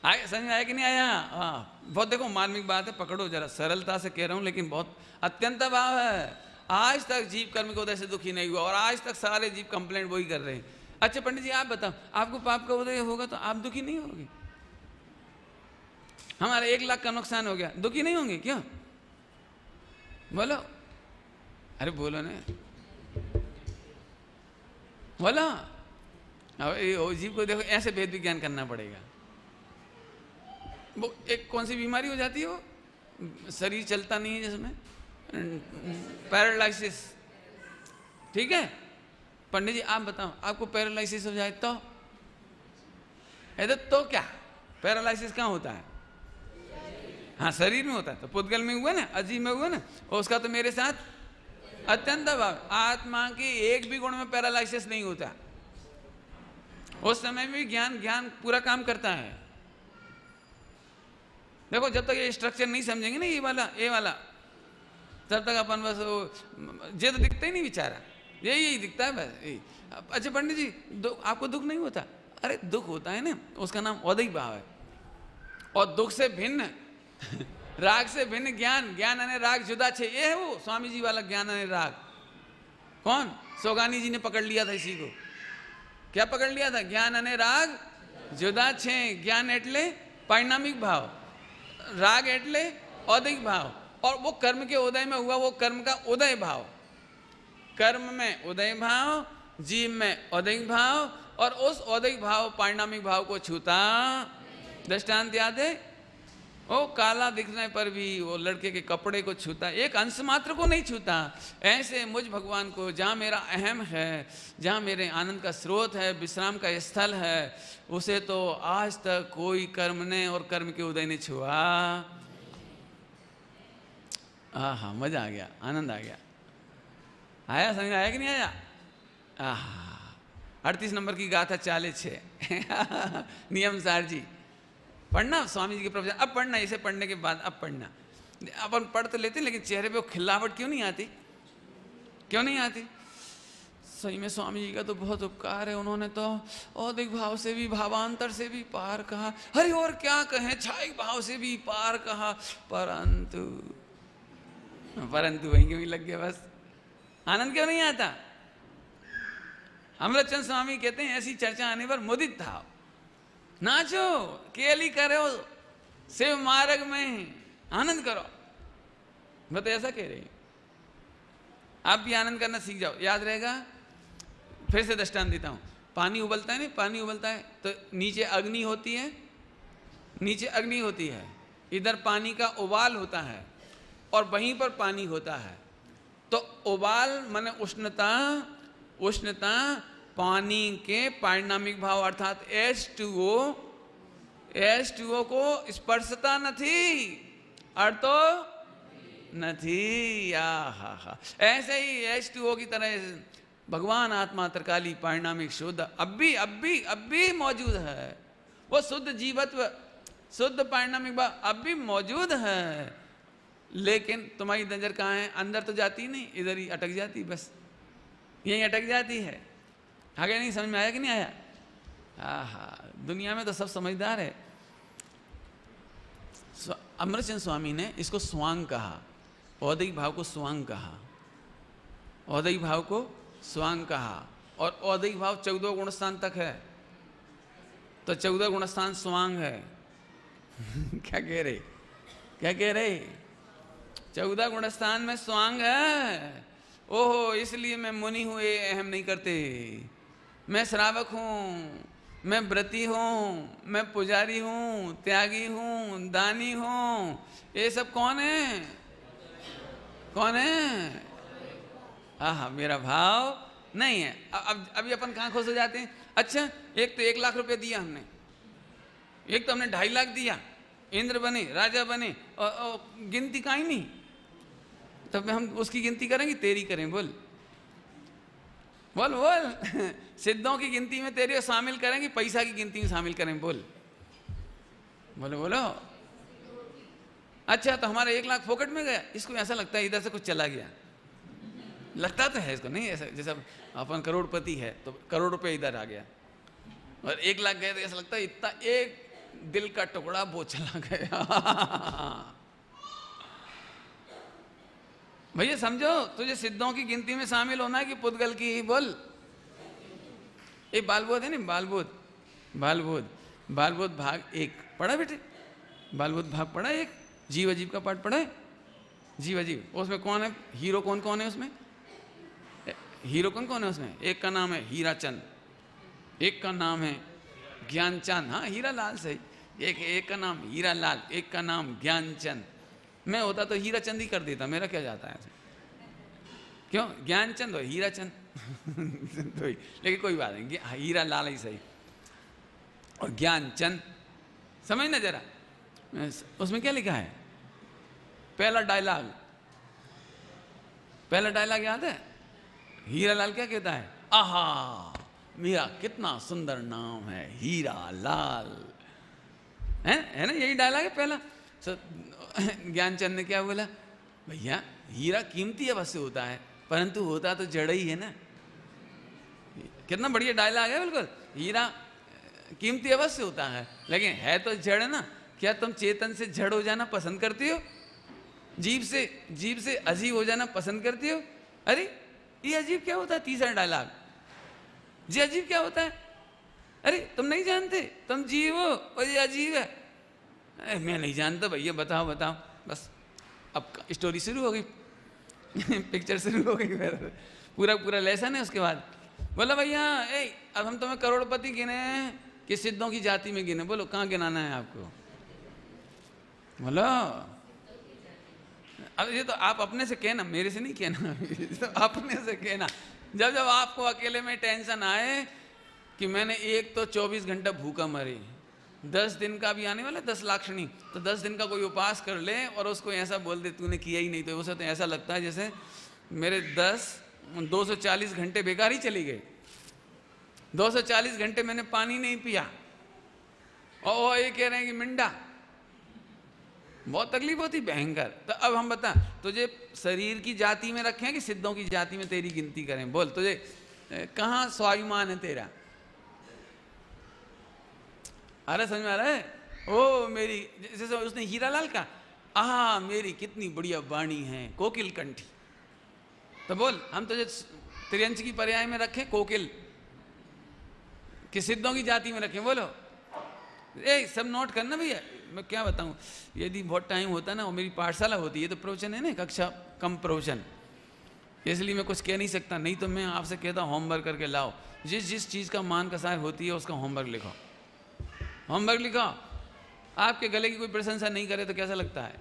आए समझ में आया कि नहीं आया? हाँ, बहुत देखो मार्मिक बात है, पकड़ो जरा, सरलता से कह रहा हूँ लेकिन बहुत अत्यंत भाव है। आज तक जीव कर्म के उदय से दुखी नहीं हुआ, और आज तक सारे जीव कंप्लेंट वही कर रहे हैं। अच्छा पंडित जी आप बताओ, आपको पाप का उदय होगा तो आप दुखी नहीं होंगे? हमारा 1 लाख का नुकसान हो गया, दुखी नहीं होंगे क्या? बोलो, अरे बोलो ना, बोलो। अब जीव को देखो ऐसे भेद विज्ञान करना पड़ेगा। वो एक कौन सी बीमारी हो जाती है, वो शरीर चलता नहीं है जिसमें, पैरालाइसिस। ठीक है पंडित जी आप बताओ, आपको पैरालाइसिस हो जाए तो तो क्या? पैरालाइसिस कहाँ होता है? हाँ शरीर में होता है। तो पुद्गल में हुआ ना, अजीब में हुआ ना, और उसका तो मेरे साथ अत्यंत भाव। आत्मा की एक भी गुण में पैरालाइसिस नहीं होता, उस समय भी ज्ञान पूरा काम करता है। देखो जब तक ये स्ट्रक्चर नहीं समझेंगे ना, ये वाला, तब तक अपन बस ये तो दिखता ही नहीं बेचारा, यही दिखता है बस। अच्छा पंडित जी आपको दुख नहीं होता? अरे दुख होता है ना, उसका नाम औदैहिक भाव है। और दुख से भिन्न राग से भिन्न ज्ञान अने राग जुदा छे, ये है वो स्वामी जी वाला ज्ञान अने राग। कौन? सोगानी जी ने पकड़ लिया था इसी को। क्या पकड़ लिया था? ज्ञान अने राग जुदा छे। ज्ञान एटले पारिणामिक भाव, राग एटले औदैहिक भाव। और वो कर्म के उदय में हुआ, वो कर्म का उदय भाव। कर्म में उदय भाव, जीव में औदैहिक भाव, और उस औदैहिक भाव पारिणामिक भाव को छूता। दृष्टांत याद है? वो काला दिखने पर भी वो लड़के के कपड़े को छूता, एक अंश मात्र को नहीं छूता। ऐसे मुझ भगवान को, जहाँ मेरा अहम है, जहाँ मेरे आनंद का स्रोत है, विश्राम का स्थल है, उसे तो आज तक कोई कर्म ने और कर्म के उदय ने छुआ। आहा मजा आ गया, आनंद आ गया। आया समझ आया कि नहीं आया? आहा 38 नंबर की गाथा 46 नियम सार जी पढ़ना, स्वामी जी के प्रवचन अब पढ़ना, इसे पढ़ने के बाद अब पढ़ना। अपन पढ़ तो लेते लेकिन चेहरे पे वो खिलावट क्यों नहीं आती? क्यों नहीं आती? सही में स्वामी जी का तो बहुत उपकार है, उन्होंने तो औदिक भाव से भी भावांतर से भी पार कहा। अरे और क्या कहें, छायिक भाव से भी पार कहा, परंतु वहीं क्यों लग गया, बस आनंद क्यों नहीं आता। अमृतचंद स्वामी कहते हैं ऐसी चर्चा आने पर मुदित था, नाचो, केली करो, शिव मार्ग में आनंद करो। मैं तो ऐसा कह रही, आप भी आनंद करना सीख जाओ, याद रहेगा। फिर से दृष्टांत देता हूं, पानी उबलता है ना, पानी उबलता है तो नीचे अग्नि होती है, नीचे अग्नि होती है, इधर पानी का उबाल होता है और वहीं पर पानी होता है। तो उबाल माने उष्णता, उष्णता पानी के पारिणामिक भाव अर्थात H2O, H2O को स्पर्शता નથી, अर्थो નથી। हा ऐसे ही H2O की तरह भगवान आत्मा त्रिकाली पारिणामिक शुद्ध अब भी मौजूद है। वो शुद्ध जीवत्व, शुद्ध पारिणामिक भाव अब भी मौजूद है, लेकिन तुम्हारी नजर कहाँ है, अंदर तो जाती नहीं, इधर ही अटक जाती, बस यहीं अटक जाती है। आगे नहीं समझ में आया कि नहीं आया। दुनिया में तो सब समझदार है। अमृतचंद स्वामी ने इसको स्वांग कहा, औदिक भाव को स्वांग कहा, औदिक भाव को स्वांग कहा। और औदिक भाव 14 गुणस्थान तक है, तो 14 गुणस्थान स्वांग है। क्या कह रहे, क्या कह रहे, 14 गुणस्थान में स्वांग है। ओहो, इसलिए मैं मुनि हूँ ये अहम नहीं करते, मैं श्रावक हूँ, मैं व्रती हूँ, मैं पुजारी हूँ, त्यागी हूँ, दानी हूँ, ये सब कौन है, कौन है। हाँ, मेरा भाव नहीं है। अब अभी अपन कहाँ खुश हो जाते हैं। अच्छा, एक तो 1 लाख रुपए दिया हमने, एक तो हमने 2.5 लाख दिया, इंद्र बने, राजा बने, और गिनती कहीं नहीं। तब हम उसकी गिनती करेंगे, तेरी करें, बोल बोल बोल। सिद्धों की गिनती में तेरी शामिल करेंगे, पैसा की गिनती में शामिल करें, बोल बोलो बोलो। अच्छा, तो हमारा 1 लाख फोकट में गया, इसको ऐसा लगता है इधर से कुछ चला गया, लगता तो है इसको नहीं ऐसा, जैसा अपन करोड़पति है तो करोड़ रुपए इधर आ गया, और 1 लाख गए तो ऐसा लगता है इतना एक दिल का टुकड़ा वो चला गया। भैया समझो, तुझे सिद्धों की गिनती में शामिल होना है कि पुद्गल की, बोल। ये बालबोध है ना, बालबोध, बालबोध, बालबोध भाग 1 पढ़ा बेटे, बालबोध भाग पढ़ा, एक जीव अजीब का पाठ पढ़ा है, जीव अजीब। उसमें कौन है हीरो, कौन कौन है उसमें, हीरो कौन कौन है उसमें। एक का नाम है हीराचंद, एक का नाम है ज्ञानचंद, हाँ हीरा लाल सही, एक का नाम हीरा लाल, एक का नाम ज्ञानचंद। मैं होता तो हीराचंद ही कर देता, मेरा क्या जाता है, क्यों ज्ञानचंद और हीराचंद तो लेकिन कोई बात नहीं, हीरा लाल ही सही और ज्ञानचंद। समझना जरा, उसमें क्या लिखा है, पहला डायलॉग, पहला डायलॉग याद है, हीरा लाल क्या कहता है, आहा मेरा कितना सुंदर नाम है हीरा लाल, है ना, यही डायलॉग है पहला। ज्ञानचंद ने क्या बोला, भैया हीरा कीमती अवश्य होता है, परंतु होता तो जड़ ही है ना। कितना बढ़िया डायलॉग है, बिल्कुल। हीरा कीमती अवश्य होता है, लेकिन है तो जड़ ना। क्या तुम चेतन से जड़ हो जाना पसंद करती हो, जीव से अजीब हो जाना पसंद करती हो। अरे ये अजीब क्या होता है, तीसरा डायलॉग, जी अजीब क्या होता है, अरे तुम नहीं जानते, तुम जीव हो और ये अजीब है। मैं नहीं जानता भैया, बताओ बताओ, बस अब स्टोरी शुरू हो गई, पिक्चर शुरू हो गई, पूरा पूरा लेसन है। उसके बाद बोला भैया अब हम तुम्हें करोड़पति गिने कि सिद्धों की जाति में गिने, बोलो कहाँ गिनाना है आपको, बोलो। अब ये तो आप अपने से कहना, मेरे से नहीं कहना, तो अपने से कहना। जब जब आपको अकेले में टेंशन आए कि मैंने एक तो 24 घंटा भूखा मरी, 10 दिन का भी आने वाला 10 लाक्षणी, तो 10 दिन का कोई उपास कर ले और उसको ऐसा बोल दे तूने किया ही नहीं, तो उसे तो ऐसा लगता है जैसे मेरे 240 घंटे बेकार ही चली गए। 240 घंटे मैंने पानी नहीं पिया, और ये कह रहे हैं कि मिंडा, बहुत तकलीफ होती भयंकर। तो अब हम बता, तुझे शरीर की जाति में रखें कि सिद्धों की जाति में तेरी गिनती करें, बोल। तुझे कहाँ स्वाभिमान है तेरा? अरे समझ में आ रहा है? ओ मेरी, जैसे उसने हीरालाल का, आहा मेरी कितनी बढ़िया वाणी है, कोकिल कंठी। तो बोल हम तुझे त्रियंच की पर्याय में रखें कोकिल कि सिद्धों की जाति में रखें? बोलो। सब नोट करना भैया। मैं क्या बताऊं, यदि बहुत टाइम होता ना, और मेरी पाठशाला होती है तो प्रवचन है ना, कक्षा कम प्रवचन, इसलिए मैं कुछ कह नहीं सकता। नहीं तो मैं आपसे कहता होमवर्क करके लाओ, जिस जिस चीज़ का मान कसार होती है उसका होमवर्क लिखो, होमवर्क लिखो। आपके गले की कोई प्रशंसा नहीं करे तो कैसा लगता है?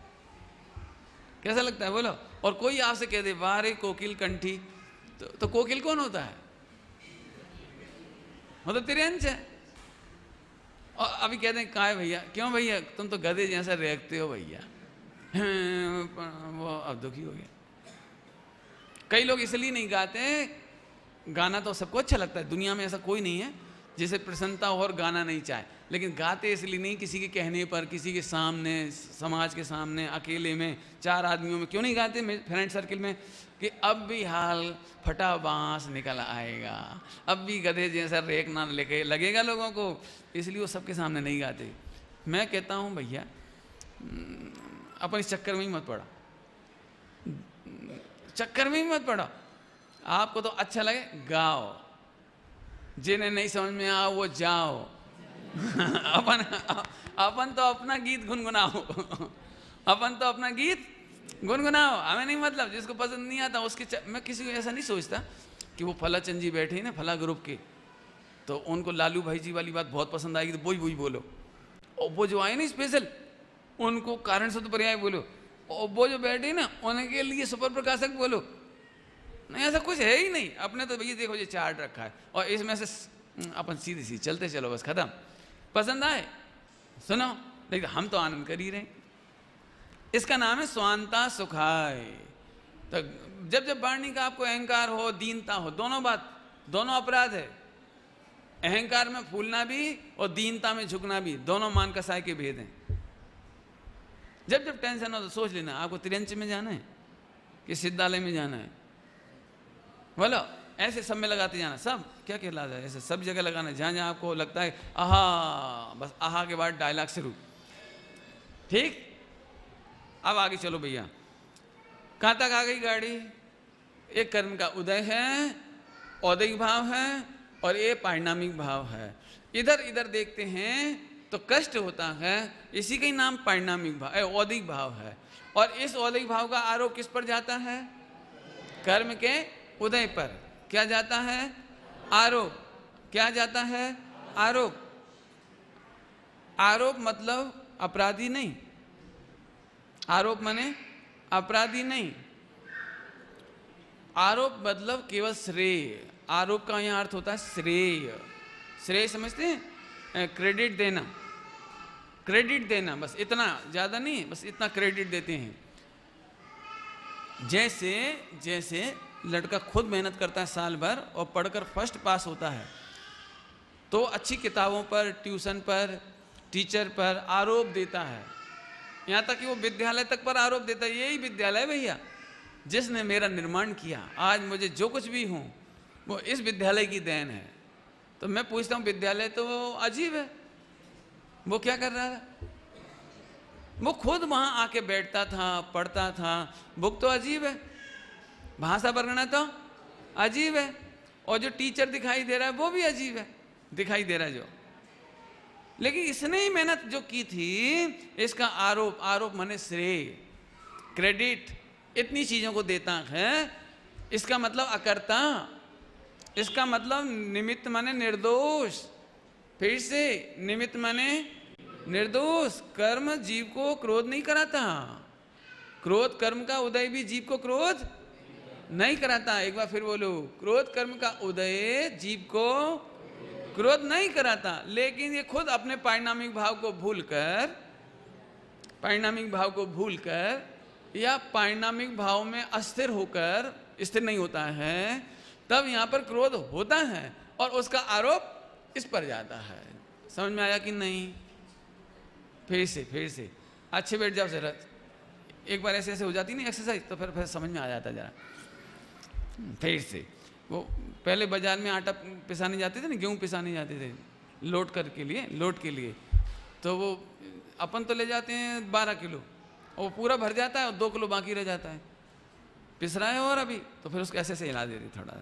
कैसा लगता है बोलो? और कोई आपसे कह दे वाह रे कोकिल कंठी, तो कोकिल कौन होता है? वो तो तिरंच है। और अभी कहते हैं काय भैया, क्यों भैया तुम तो गधे जैसा रेखते हो भैया। वो अब दुखी हो गया। कई लोग इसलिए नहीं गाते, गाना तो सबको अच्छा लगता है, दुनिया में ऐसा कोई नहीं है जिसे प्रसन्नता हो और गाना नहीं चाहे, लेकिन गाते इसलिए नहीं, किसी के कहने पर, किसी के सामने, समाज के सामने, अकेले में, चार आदमियों में क्यों नहीं गाते फ्रेंड सर्किल में कि अब भी हाल फटा बांस निकल आएगा, अब भी गधे जैसा रेख ना लेके लगेगा लोगों को, इसलिए वो सबके सामने नहीं गाते। मैं कहता हूँ भैया अपन इस चक्कर में ही मत पड़ा, चक्कर में ही मत पड़ा। आपको तो अच्छा लगे गाओ, जिन्हें नहीं समझ में आओ वो जाओ। अपन तो अपना गीत गुनगुनाओ, अपन तो अपना गीत गुनगुनाओ, हमें नहीं मतलब जिसको पसंद नहीं आता उसके मैं किसी को ऐसा नहीं सोचता कि वो फला चंद जी बैठे हैं ना फला ग्रुप के, तो उनको लालू भाई जी वाली बात बहुत पसंद आएगी तो वही बोलो, और वो जो आए ना स्पेशल उनको कारण से तो पर्याय बोलो, और वो जो बैठे ना उनके लिए सुपर प्रकाशक बोलो। नहीं, ऐसा कुछ है ही नहीं। अपने तो भैया देखो ये चार्ट रखा है और इसमें से अपन सीधी सी चलते चलो, बस खत्म। पसंद आए सुनो, लेकिन हम तो आनंद कर ही रहे। इसका नाम है स्वांता सुखाय। तो जब जब वाणी का आपको अहंकार हो, दीनता हो, दोनों अपराध है। अहंकार में फूलना भी और दीनता में झुकना भी, दोनों मान कसाय के भेद हैं। जब जब टेंशन हो तो सोच लेना आपको त्रियंच में जाना है कि सिद्धालय में जाना है, बोलो ऐसे सब में लगाते जाना। सब क्या कहलाता है, ऐसे सब जगह लगाना जहां जहां आपको लगता है आहा, बस आहा के बाद डायलॉग शुरू। ठीक, अब आगे चलो भैया। कहां तक आ गई गाड़ी? एक कर्म का उदय है, औदिक भाव है, और ये पारिणामिक भाव है। इधर इधर देखते हैं तो कष्ट होता है, इसी का ही नाम पारिणामिक भाव, औदिक भाव है। और इस औदिक भाव का आरोप किस पर जाता है? कर्म के उदय पर। क्या जाता है? आरोप। क्या जाता है? आरोप। आरोप मतलब अपराधी नहीं, आरोप माने अपराधी नहीं, आरोप मतलब केवल श्रेय। आरोप का यहां अर्थ होता है श्रेय। श्रेय समझते हैं? क्रेडिट देना, क्रेडिट देना, बस इतना, ज्यादा नहीं, बस इतना क्रेडिट देते हैं। जैसे लड़का खुद मेहनत करता है साल भर और पढ़कर फर्स्ट पास होता है, तो अच्छी किताबों पर, ट्यूशन पर, टीचर पर आरोप देता है, यहाँ तक कि वो विद्यालय तक पर आरोप देता है। यही विद्यालय भैया जिसने मेरा निर्माण किया, आज मुझे जो कुछ भी हूँ वो इस विद्यालय की देन है। तो मैं पूछता हूँ विद्यालय तो अजीब है, वो क्या कर रहा था? वो खुद वहाँ आके बैठता था, पढ़ता था। बुक तो अजीब है, भाषा वर्णना तो अजीब है, और जो टीचर दिखाई दे रहा है वो भी अजीब है, दिखाई दे रहा है जो। लेकिन इसने ही मेहनत जो की थी, इसका आरोप, आरोप माने श्रेय, क्रेडिट, इतनी चीजों को देता है। इसका मतलब अकर्ता, इसका मतलब निमित्त माने निर्दोष। फिर से निमित्त माने निर्दोष। कर्म जीव को क्रोध नहीं कराता, क्रोध कर्म का उदय भी जीव को क्रोध नहीं कराता। एक बार फिर बोलो, क्रोध कर्म का उदय जीव को क्रोध नहीं कराता, लेकिन ये खुद अपने पारिणामिक भाव को भूलकर, पारिणामिक भाव को भूलकर या पारिणामिक भाव में अस्थिर होकर, स्थिर नहीं होता है, तब यहाँ पर क्रोध होता है और उसका आरोप इस पर जाता है। समझ में आया कि नहीं? फिर से अच्छे बैठ जाओ जरा। एक बार ऐसे ऐसे हो जाती नहीं एक्सरसाइज, तो फिर समझ में आ जाता जरा। फिर से वो पहले बाजार में आटा पिसाने जाते थे ना, गेहूँ पिसाने जाते थे लोट के लिए, तो वो अपन तो ले जाते हैं 12 किलो, और वो पूरा भर जाता है और 2 किलो बाकी रह जाता है, पिस रहा है और अभी, तो फिर उसको ऐसे हिला देते थोड़ा,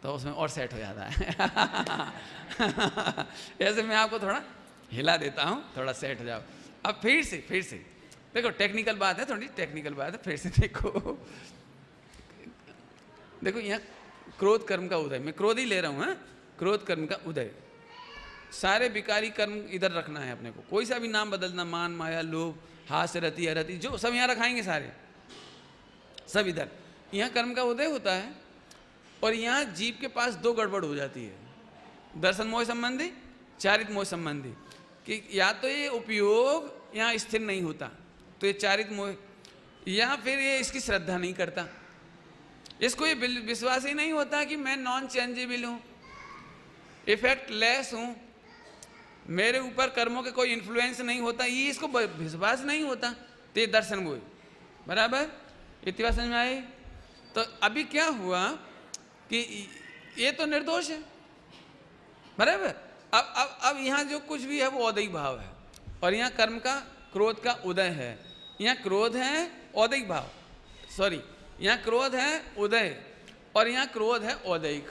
तो उसमें और सेट हो जाता है। ऐसे मैं आपको थोड़ा हिला देता हूँ, थोड़ा सेट हो जाओ। अब फिर से देखो, टेक्निकल बात है, थोड़ी टेक्निकल बात है, फिर से देखो यहाँ क्रोध कर्म का उदय, मैं क्रोध ही ले रहा हूँ, क्रोध कर्म का उदय। सारे विकारी कर्म इधर रखना है अपने को, कोई सा भी नाम बदलना, मान, माया, लोभ, हास्य, रति, अरति, जो सब यहाँ रखाएंगे सारे, सब इधर। यहाँ कर्म का उदय होता है, और यहाँ जीव के पास 2 गड़बड़ हो जाती है, दर्शन मोह संबंधी, चारित मोह संबंधी, कि या तो ये उपयोग यहाँ स्थिर नहीं होता, तो ये चारित मोह, या फिर ये इसकी श्रद्धा नहीं करता, इसको ये विश्वास ही नहीं होता कि मैं नॉन चेंजेबल हूँ, इफेक्ट लेस हूँ, मेरे ऊपर कर्मों के कोई इन्फ्लुएंस नहीं होता, ये इसको विश्वास नहीं होता, तो ये दर्शन मोह। बराबर, इतनी बात समझ में आई? तो अभी क्या हुआ कि ये तो निर्दोष है, बराबर। अब यहाँ जो कुछ भी है वो औदैहिक भाव है, और यहाँ कर्म का क्रोध का उदय है। यहाँ क्रोध है औदैहिक भाव, सॉरी, यहाँ क्रोध है उदय, और यहाँ क्रोध है औदैहिक।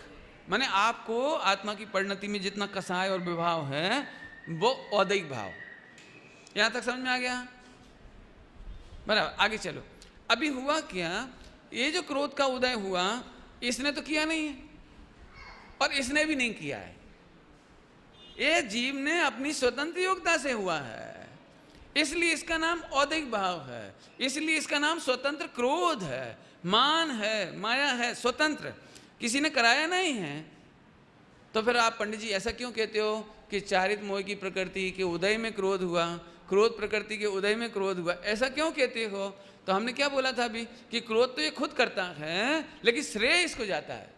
माने आपको आत्मा की परिणति में जितना कसाय और विभाव है वो औदैहिक भाव। यहाँ तक समझ में आ गया? बराबर, आगे चलो। अभी हुआ क्या, ये जो क्रोध का उदय हुआ, इसने तो किया नहीं है और इसने भी नहीं किया है, ये जीव ने अपनी स्वतंत्र योग्यता से हुआ है, इसलिए इसका नाम औदैहिक भाव है, इसलिए इसका नाम स्वतंत्र क्रोध है, मान है, माया है, स्वतंत्र, किसी ने कराया नहीं है। तो फिर आप पंडित जी ऐसा क्यों कहते हो कि चारित मोह की प्रकृति के उदय में क्रोध हुआ, क्रोध प्रकृति के उदय में क्रोध हुआ, ऐसा क्यों कहते हो? तो हमने क्या बोला था अभी कि क्रोध तो ये खुद करता है, लेकिन श्रेय इसको जाता है,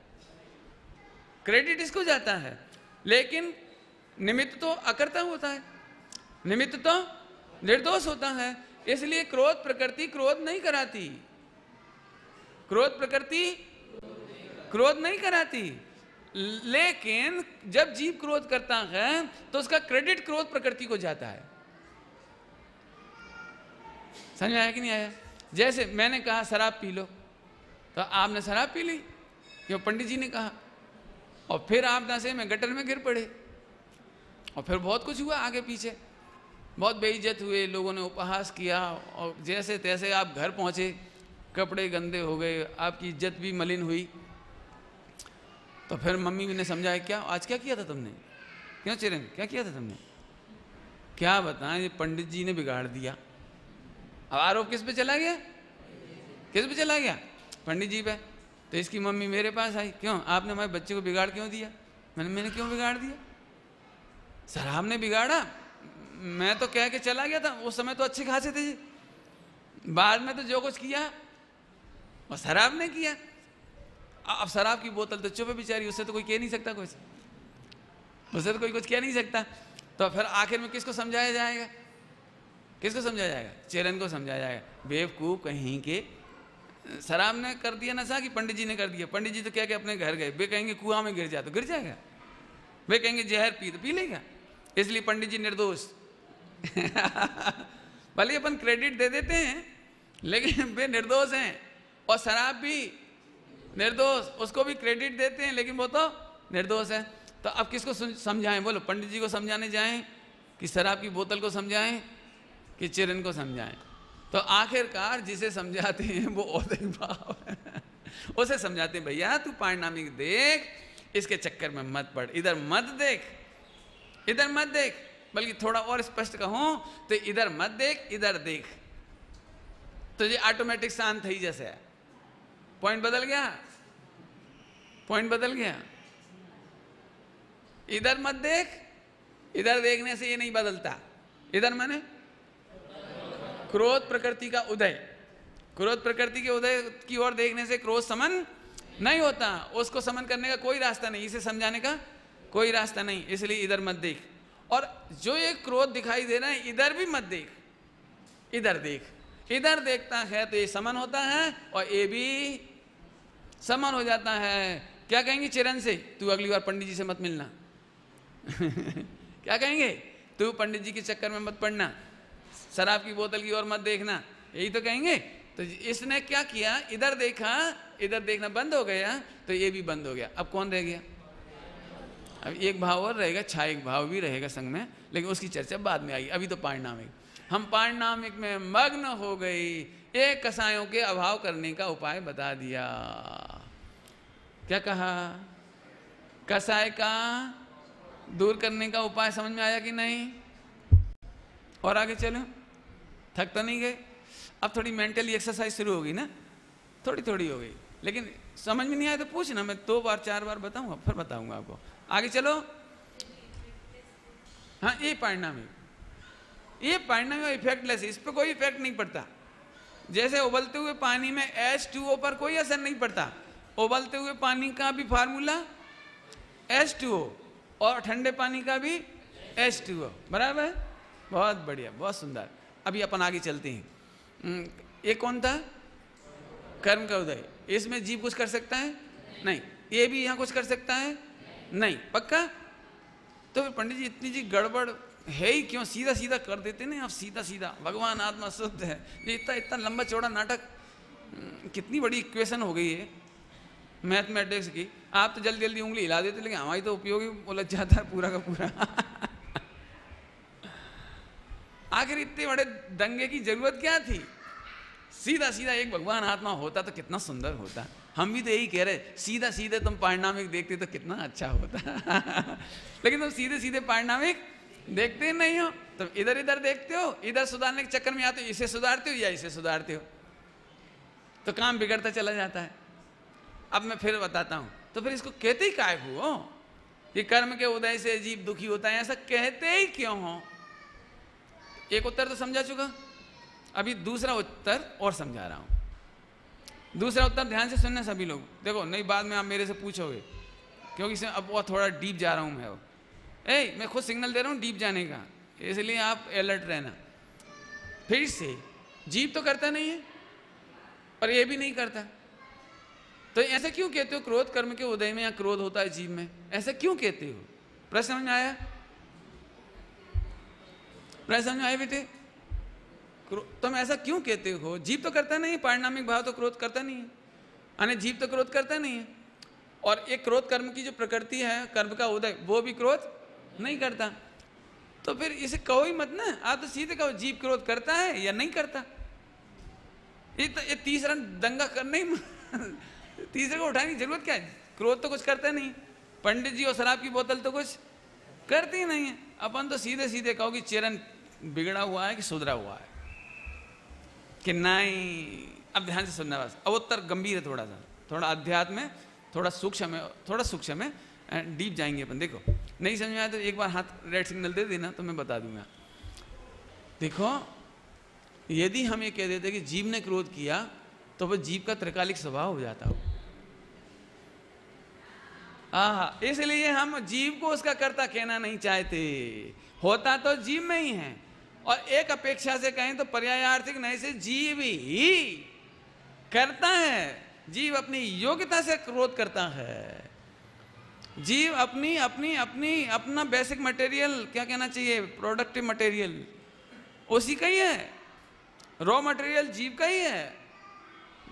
क्रेडिट इसको जाता है, लेकिन निमित्त तो अकर्ता होता है, निमित्त तो निर्दोष होता है। इसलिए क्रोध प्रकृति क्रोध नहीं कराती, क्रोध प्रकृति क्रोध नहीं कराती, लेकिन जब जीव क्रोध करता है तो उसका क्रेडिट क्रोध प्रकृति को जाता है। समझ में आया कि नहीं आया? जैसे मैंने कहा शराब पी लो, तो आपने शराब पी ली क्यों? पंडित जी ने कहा, और फिर आप नशे में गटर में गिर पड़े, और फिर बहुत कुछ हुआ आगे पीछे, बहुत बेइज्जत हुए, लोगों ने उपहास किया, और जैसे तैसे आप घर पहुंचे, कपड़े गंदे हो गए, आपकी इज्जत भी मलिन हुई। तो फिर मम्मी ने समझाया, क्या आज क्या किया था तुमने? क्यों चिरन, क्या किया था तुमने? क्या बताएं, ये पंडित जी ने बिगाड़ दिया। अब आरोप किस पे चला गया? किस पे चला गया? पंडित जी पे। तो इसकी मम्मी मेरे पास आई, क्यों आपने हमारे बच्चे को बिगाड़ क्यों दिया? मैंने क्यों बिगाड़ दिया? शराब ने बिगाड़ा, मैं तो कह के चला गया था, उस समय तो अच्छे खासे थे जी, बाद में तो जो कुछ किया और शराब ने किया। अब शराब की बोतल तो चुप है बेचारी, उससे तो कोई कह नहीं सकता, कुछ उससे तो कोई कुछ कह नहीं सकता। तो फिर आखिर में किसको समझाया जाएगा? किसको समझाया जाएगा? चेरन को समझाया जाएगा, बेवकूफ कहीं के, शराब ने कर दिया नशा कि पंडित जी ने कर दिया? पंडित जी तो क्या अपने घर गए, वे कहेंगे कुआं में गिर जा तो गिर जाएगा, वे कहेंगे जहर पी तो पी लेगा, इसलिए पंडित जी निर्दोष। भले अपन क्रेडिट दे देते हैं, लेकिन वे निर्दोष हैं, और शराब भी निर्दोष, उसको भी क्रेडिट देते हैं, लेकिन वो तो निर्दोष है। तो अब किसको समझाएं? बोलो, पंडित जी को समझाने जाएं कि शराब की बोतल को समझाएं कि चिरन को समझाएं? तो आखिरकार जिसे समझाते हैं वो औदैहिक भाव है। उसे समझाते हैं, भैया तू पारिणामिक देख, इसके चक्कर में मत पड़, इधर मत देख, इधर मत देख, बल्कि थोड़ा और स्पष्ट कहूं तो इधर मत देख, इधर देख, तो ये ऑटोमेटिक शांत ही जैसे है। पॉइंट बदल गया, पॉइंट बदल गया। इधर मत देख, इधर देखने से ये नहीं बदलता। इधर माने क्रोध प्रकृति का उदय, क्रोध प्रकृति के उदय की ओर देखने से क्रोध समन नहीं होता, उसको समन करने का कोई रास्ता नहीं, इसे समझाने का कोई रास्ता नहीं, इसलिए इधर मत देख। और जो ये क्रोध दिखाई दे रहा है, इधर भी मत देख, इधर देख। इधर देखता है तो ये समन होता है और ये भी समन हो जाता है, क्या कहेंगे चिरन से? तू अगली बार पंडित जी से मत मिलना। क्या कहेंगे? तू पंडित जी के चक्कर में मत पड़ना, शराब की बोतल की ओर मत देखना, यही तो कहेंगे। तो इसने क्या किया, इधर देखा, इधर देखना बंद हो गया, तो ये भी बंद हो गया। अब कौन रह गया? अब एक भाव और रहेगा, छायक भाव भी रहेगा संग में, लेकिन उसकी चर्चा बाद में आई। अभी तो पारिणामिक, हम पारिणामिक में मग्न हो गई। एक कसायों के अभाव करने का उपाय बता दिया। क्या कहा? कसाय का दूर करने का उपाय समझ में आया कि नहीं? और आगे चलो, थक तो नहीं गए? अब थोड़ी मेंटली एक्सरसाइज शुरू होगी ना, थोड़ी थोड़ी हो गई, लेकिन समझ में नहीं आया तो पूछना, मैं 2 बार 4 बार बताऊंगा, फिर बताऊंगा आपको। आगे चलो। हाँ, ये पारिणामिक, ये पारिणामिक इफेक्टलेस, इस पर कोई इफेक्ट नहीं पड़ता। जैसे उबलते हुए पानी में H2O पर कोई असर नहीं पड़ता। उबलते हुए पानी का भी फार्मूला H2O और ठंडे पानी का भी H2O, बराबर? बहुत बढ़िया, बहुत सुंदर। अभी अपन आगे चलते हैं। ये कौन था? कर्म का उदय। इसमें जीव कुछ कर सकता है? नहीं। ये भी यहाँ कुछ कर सकता है? नहीं। पक्का? तो फिर पंडित जी इतनी जी गड़बड़ है ही क्यों? सीधा सीधा कर देते नहीं आप, सीधा सीधा भगवान आत्मा शुद्ध है। ये इतना इतना लंबा चौड़ा नाटक, कितनी बड़ी इक्वेशन हो गई है मैथमेटिक्स की। आप तो जल्दी जल्दी उंगली हिला देते, लेकिन हमारी तो उपयोगी उलझ जाता है पूरा का पूरा। आखिर इतने बड़े दंगे की जरूरत क्या थी? सीधा सीधा एक भगवान आत्मा होता तो कितना सुंदर होता। हम भी तो यही कह रहे, सीधा सीधे तुम पारिणामिक देखते तो कितना अच्छा होता। लेकिन तुम सीधे सीधे पारिणामिक देखते नहीं हो, तुम इधर इधर देखते हो, इधर सुधारने के चक्कर में आते हो, इसे सुधारते हो या इसे सुधारते हो, तो काम बिगड़ता चला जाता है। अब मैं फिर बताता हूं, तो फिर इसको कहते ही काय हो कि कर्म के उदय से जीव दुखी होता है, ऐसा कहते ही क्यों हो? एक उत्तर तो समझा चुका, अभी दूसरा उत्तर और समझा रहा हूं। दूसरा उत्तर ध्यान से सुनना सभी लोग, देखो नहीं बाद में आप मेरे से पूछोगे, क्योंकि अब वो थोड़ा डीप जा रहा हूं मैं। मैं खुद सिग्नल दे रहा हूं डीप जाने का, इसलिए आप अलर्ट रहना। फिर से, जीव तो करता नहीं है और ये भी नहीं करता, तो ऐसा क्यों कहते हो क्रोध कर्म के उदय में या क्रोध होता है जीव में? ऐसा क्यों कहते हो? प्रश्न समझ में आया? प्रश्न समझ में आया बेटे? तुम ऐसा क्यों कहते हो? जीव तो करता नहीं, पारिणामिक भाव तो क्रोध करता नहीं है, यानी जीव तो क्रोध करता नहीं है। और एक क्रोध कर्म की जो प्रकृति है, कर्म का उदय, वो भी क्रोध नहीं करता। तो फिर इसे कहो ही मत ना, आप तो सीधे कहो जीव क्रोध करता है या नहीं करता। ये तीसरा दंगा करने ही तीसरे को उठाने की जरूरत क्या है? क्रोध तो कुछ करता नहीं, पंडित जी और शराब की बोतल तो कुछ करती ही नहीं है। अपन तो सीधे सीधे कहो कि चरण बिगड़ा हुआ है कि सुधरा हुआ है कि नहीं। अब ध्यान से सुनना बस, अब उत्तर गंभीर है, थोड़ा सा, थोड़ा अध्यात्म में, थोड़ा सूक्ष्म है, डीप जाएंगे अपन। देखो नहीं समझ में आया तो एक बार हाथ रेड सिग्नल दे देना, तो मैं बता दूंगा। देखो, यदि हम ये कह देते कि जीव ने क्रोध किया, तो वह जीव का त्रिकालिक स्वभाव हो जाता हो। इसलिए हम जीव को उसका कर्ता कहना नहीं चाहते, होता तो जीव में ही है। और एक अपेक्षा से कहें तो पर्यायार्थिक नहीं से जीव ही करता है। जीव अपनी योग्यता से क्रोध करता है। जीव अपना बेसिक मटेरियल, क्या कहना चाहिए, प्रोडक्टिव मटेरियल उसी का ही है, रॉ मटेरियल जीव का ही है।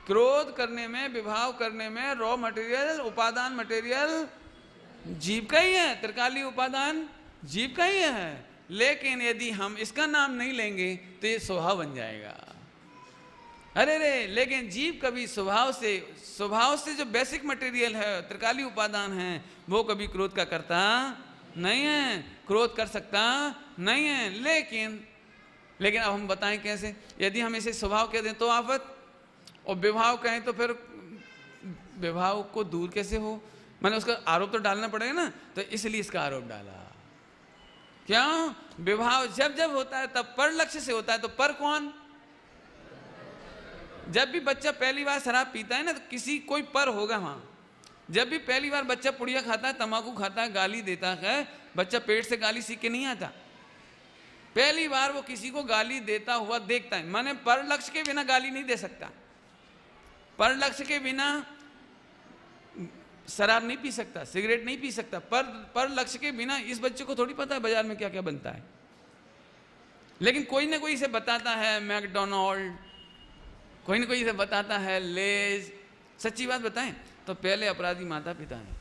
क्रोध करने में, विभाव करने में रॉ मटेरियल, उपादान मटेरियल जीव का ही है, त्रिकाली उपादान जीव का ही है। लेकिन यदि हम इसका नाम नहीं लेंगे तो ये स्वभाव बन जाएगा। अरे रे, लेकिन जीव कभी स्वभाव से जो बेसिक मटेरियल है, त्रिकाली उपादान है, वो कभी क्रोध का करता नहीं है, क्रोध कर सकता नहीं है। लेकिन अब हम बताएं कैसे? यदि हम इसे स्वभाव कह दें तो आफत, और विभाव कहें तो फिर विभाव को दूर कैसे हो? मैंने उसका आरोप तो डालना पड़ेगा ना, तो इसलिए इसका आरोप डाला। क्यों? विभाव जब जब होता है तब पर लक्ष्य से होता है, तो पर कौन? जब भी बच्चा पहली बार शराब पीता है ना, तो कोई पर होगा वहां। जब भी पहली बार बच्चा पुड़िया खाता है, तंबाकू खाता है, गाली देता है, बच्चा पेट से गाली सीख के नहीं आता, पहली बार वो किसी को गाली देता हुआ देखता है। माने पर लक्ष्य के बिना गाली नहीं दे सकता। पर लक्ष्य के बिना शराब नहीं पी सकता, सिगरेट नहीं पी सकता, पर लक्ष्य के बिना इस बच्चे को थोड़ी पता है बाजार में क्या क्या बनता है। लेकिन कोई ना कोई इसे बताता है मैकडोनाल्ड, कोई ना कोई इसे बताता है लेज। सच्ची बात बताएं तो पहले अपराधी माता पिता हैं।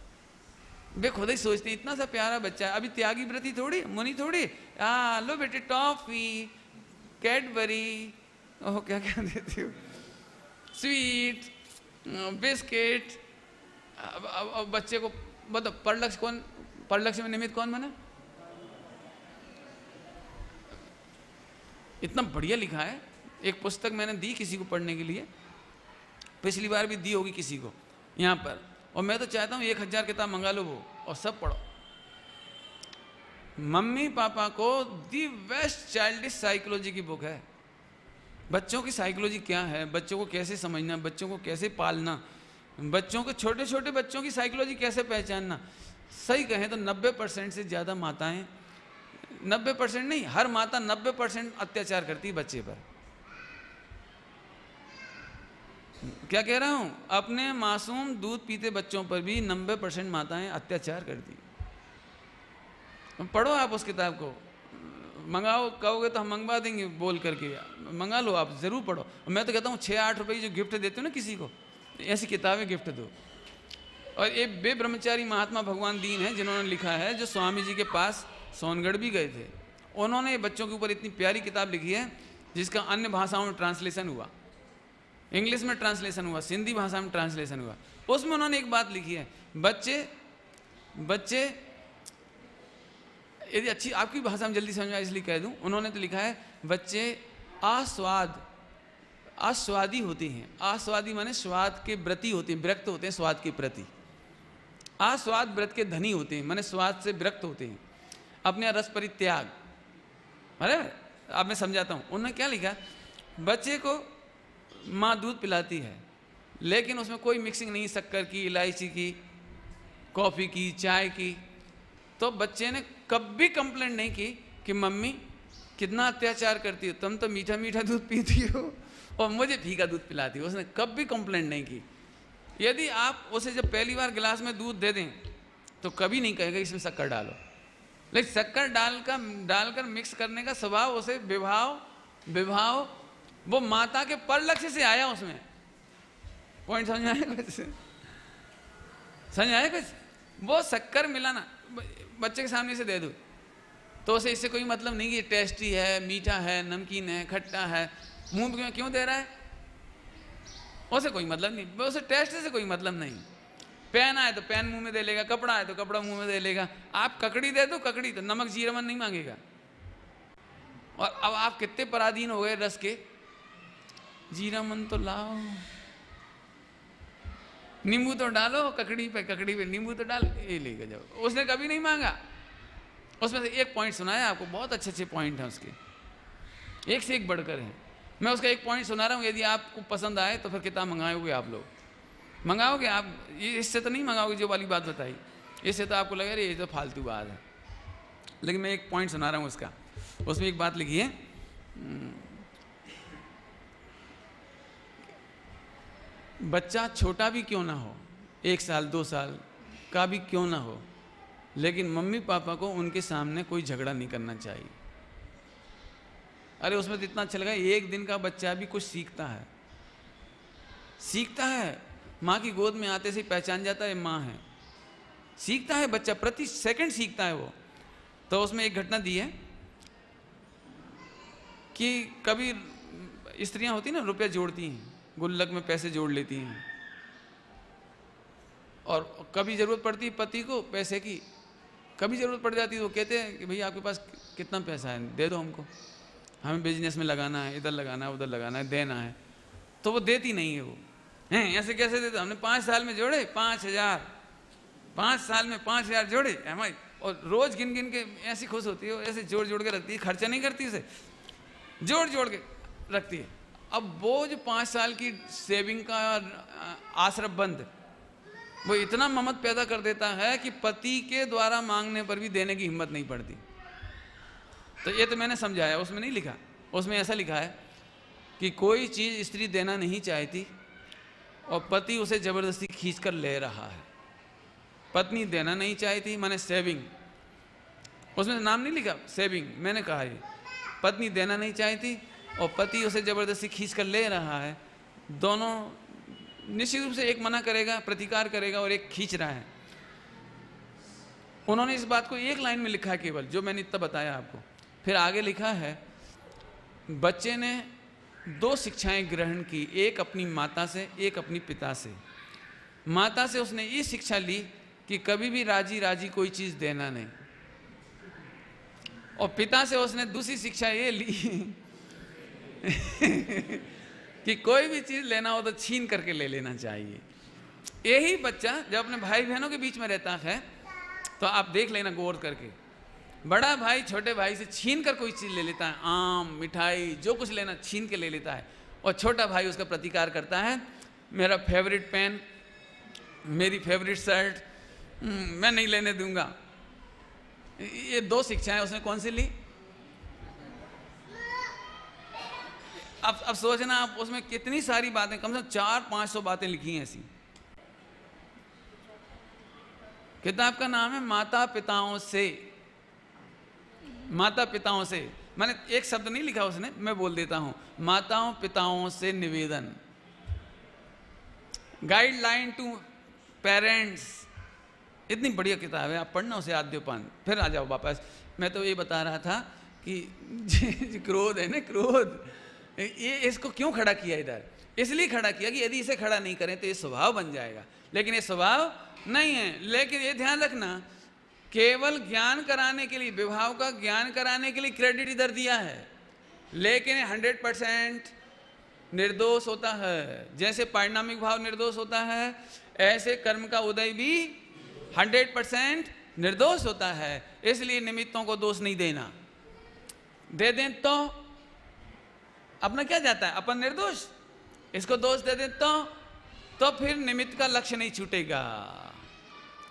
वे खुद ही सोचते हैं इतना सा प्यारा बच्चा है, अभी त्यागी व्रती थोड़ी, मुनि थोड़ी, लो बेटे टॉफी, कैडबरी, ओह क्या क्या देती हो, स्वीट, बिस्किट। अब बच्चे को बताओ परलक्ष्य कौन, परलक्ष्य में निमित्त कौन बना? इतना बढ़िया लिखा है। एक पुस्तक मैंने दी किसी को पढ़ने के लिए, पिछली बार भी दी होगी किसी को यहाँ पर, और मैं तो चाहता हूँ 1000 किताब मंगा लो वो और सब पढ़ो। मम्मी पापा को दी बेस्ट चाइल्डिश साइकोलॉजी की बुक है। बच्चों की साइकोलॉजी क्या है, बच्चों को कैसे समझना, बच्चों को कैसे पालना, बच्चों के छोटे छोटे बच्चों की साइकोलॉजी कैसे पहचानना। सही कहें तो 90% से ज़्यादा माताएं, 90% नहीं, हर माता 90% अत्याचार करती है बच्चे पर। क्या कह रहा हूं? अपने मासूम दूध पीते बच्चों पर भी 90% माताएं अत्याचार करती। पढ़ो आप उस किताब को, मंगाओ, कहोगे तो हम मंगवा देंगे बोल करके, मंगा लो आप, जरूर पढ़ो। मैं तो कहता हूँ 6-8 रुपये जो गिफ्ट देते हो ना किसी को, ऐसी किताबें गिफ्ट दो। और एक बे ब्रह्मचारी महात्मा भगवान दीन है जिन्होंने लिखा है, जो स्वामी जी के पास सोनगढ़ भी गए थे, उन्होंने बच्चों के ऊपर इतनी प्यारी किताब लिखी है जिसका अन्य भाषाओं में ट्रांसलेशन हुआ, इंग्लिश में ट्रांसलेशन हुआ, सिंधी भाषा में ट्रांसलेशन हुआ। उसमें उन्होंने एक बात लिखी है, बच्चे यदि अच्छी आपकी भाषा में जल्दी समझ में आए इसलिए कह दूं, उन्होंने तो लिखा है बच्चे आस्वादी होते हैं। आस्वादी माने स्वाद के व्रती होते हैं, विरक्त होते हैं स्वाद के प्रति। आस्वाद व्रत के धनी होते हैं, माने स्वाद से विरक्त होते हैं, अपने रस परित्याग। अरे अब मैं समझाता हूँ। उन्होंने क्या लिखा, बच्चे को माँ दूध पिलाती है लेकिन उसमें कोई मिक्सिंग नहीं, शक्कर की, इलायची की, कॉफ़ी की, चाय की। तो बच्चे ने कभी कंप्लेंट नहीं की कि मम्मी कितना अत्याचार करती हो, तुम तो मीठा मीठा दूध पीती हो और मुझे फीका दूध पिलाती हो। उसने कभी कंप्लेंट नहीं की। यदि आप उसे जब पहली बार गिलास में दूध दे दें तो कभी नहीं कहेगा इसमें शक्कर डालो, लेकिन शक्कर डालकर मिक्स करने का स्वभाव उसे विभाव वो माता के परलक्ष्य से आया। उसमें पॉइंट समझ आया कुछ? समझ आया कुछ? वो शक्कर मिलाना बच्चे के सामने से दे दो तो उसे इससे कोई मतलब नहीं कि ये टेस्टी है, मीठा है, नमकीन है, खट्टा है, मुंह में क्यों दे रहा है, उसे कोई मतलब नहीं, उसे टेस्ट से कोई मतलब नहीं। पेन आए तो पेन मुंह में दे लेगा, कपड़ा आए तो कपड़ा मुंह में दे लेगा। आप ककड़ी दे दो, ककड़ी तो नमक जीरा मन नहीं मांगेगा। और अब आप कितने पराधीन हो गए रस के, जीरा मन तो लाओ, नींबू तो डालो, ककड़ी पे नींबू तो डाल, ये लेकर जाओ। उसने कभी नहीं मांगा। उसमें से एक पॉइंट सुनाया आपको, बहुत अच्छे पॉइंट हैं उसके, एक से एक बढ़कर हैं। मैं उसका एक पॉइंट सुना रहा हूँ, यदि आपको पसंद आए तो फिर किताब मंगाओगे आप लोग, मंगाओगे आप। ये इससे तो नहीं मंगाओगे जो वाली बात बताई, इससे तो आपको लगेगा ये तो फालतू बात है। लेकिन मैं एक पॉइंट सुना रहा हूँ उसका। उसमें एक बात लिखी है, बच्चा छोटा भी क्यों ना हो, 1 साल 2 साल का भी क्यों ना हो, लेकिन मम्मी पापा को उनके सामने कोई झगड़ा नहीं करना चाहिए। अरे उसमें तो इतना अच्छा लगा, 1 दिन का बच्चा भी कुछ सीखता है। माँ की गोद में आते से पहचान जाता है माँ है, सीखता है बच्चा, प्रति सेकंड सीखता है वो। तो उसमें एक घटना दी है कि कभी स्त्रियां होती ना, रुपया जोड़ती हैं, गुल्लक में पैसे जोड़ लेती हैं, और कभी ज़रूरत पड़ती है पति को पैसे की, कभी ज़रूरत पड़ जाती है तो कहते हैं कि भैया आपके पास कितना पैसा है, दे दो हमको, हमें बिजनेस में लगाना है, इधर लगाना है, उधर लगाना है, देना है। तो वो देती नहीं है। वो हैं ऐसे कैसे देते, हमने 5 साल में जोड़े 5000, 5 साल में 5000 जोड़े हमारी, और रोज़ गिन गिन के ऐसी खुश होती है, ऐसे जोड़ जोड़ के रखती है, खर्चा नहीं करती, उसे जोड़ जोड़ के रखती है। अब वो जो 5 साल की सेविंग का आश्रम बंद, वो इतना ममत पैदा कर देता है कि पति के द्वारा मांगने पर भी देने की हिम्मत नहीं पड़ती। तो ये तो मैंने समझाया, उसमें नहीं लिखा। उसमें ऐसा लिखा है कि कोई चीज़ स्त्री देना नहीं चाहती और पति उसे ज़बरदस्ती खींच कर ले रहा है, पत्नी देना नहीं चाही थी, माने सेविंग, उसमें नाम नहीं लिखा सेविंग, मैंने कहा ये पत्नी देना नहीं चाही थी और पति उसे जबरदस्ती खींच कर ले रहा है। दोनों निश्चित रूप से एक मना करेगा, प्रतिकार करेगा और एक खींच रहा है। उन्होंने इस बात को एक लाइन में लिखा केवल, जो मैंने इतना बताया आपको। फिर आगे लिखा है बच्चे ने 2 शिक्षाएं ग्रहण की, एक अपनी माता से, एक अपनी पिता से। माता से उसने ये शिक्षा ली कि कभी भी राजी राजी कोई चीज़ देना नहीं, और पिता से उसने दूसरी शिक्षा ये ली कि कोई भी चीज़ लेना हो तो छीन करके ले लेना चाहिए। यही बच्चा जब अपने भाई बहनों के बीच में रहता है तो आप देख लेना गौर करके, बड़ा भाई छोटे भाई से छीन कर कोई चीज़ ले लेता है, आम मिठाई जो कुछ लेना छीन के ले लेता है, और छोटा भाई उसका प्रतिकार करता है, मेरा फेवरेट पेन, मेरी फेवरेट शर्ट मैं नहीं लेने दूंगा। ये 2 शिक्षाएं उसने कौन सी ली? अब सोचना आप, उसमें कितनी सारी बातें, कम से कम 400-500 बातें लिखी हैं ऐसी। किताब का नाम है माता पिताओं से। माता पिताओं से मैंने एक शब्द नहीं लिखा उसने, मैं बोल देता हूं, माताओं पिताओं से निवेदन, गाइडलाइन टू पेरेंट्स। इतनी बढ़िया किताब है, आप पढ़ना उसे आद्योपान। फिर आ जाओ वापस। मैं तो ये बता रहा था कि क्रोध है ना, क्रोध, ये इसको क्यों खड़ा किया इधर? इसलिए खड़ा किया कि यदि इसे खड़ा नहीं करें तो ये स्वभाव बन जाएगा, लेकिन ये स्वभाव नहीं है। लेकिन ये ध्यान रखना, केवल ज्ञान कराने के लिए, विभाव का ज्ञान कराने के लिए क्रेडिट इधर दिया है, लेकिन 100% निर्दोष होता है। जैसे पारिणामिक भाव निर्दोष होता है, ऐसे कर्म का उदय भी 100% निर्दोष होता है। इसलिए निमित्तों को दोष नहीं देना, दे दें तो अपना क्या जाता है, अपन निर्दोष, इसको दोष दे दें तो फिर निमित्त का लक्ष्य नहीं छूटेगा।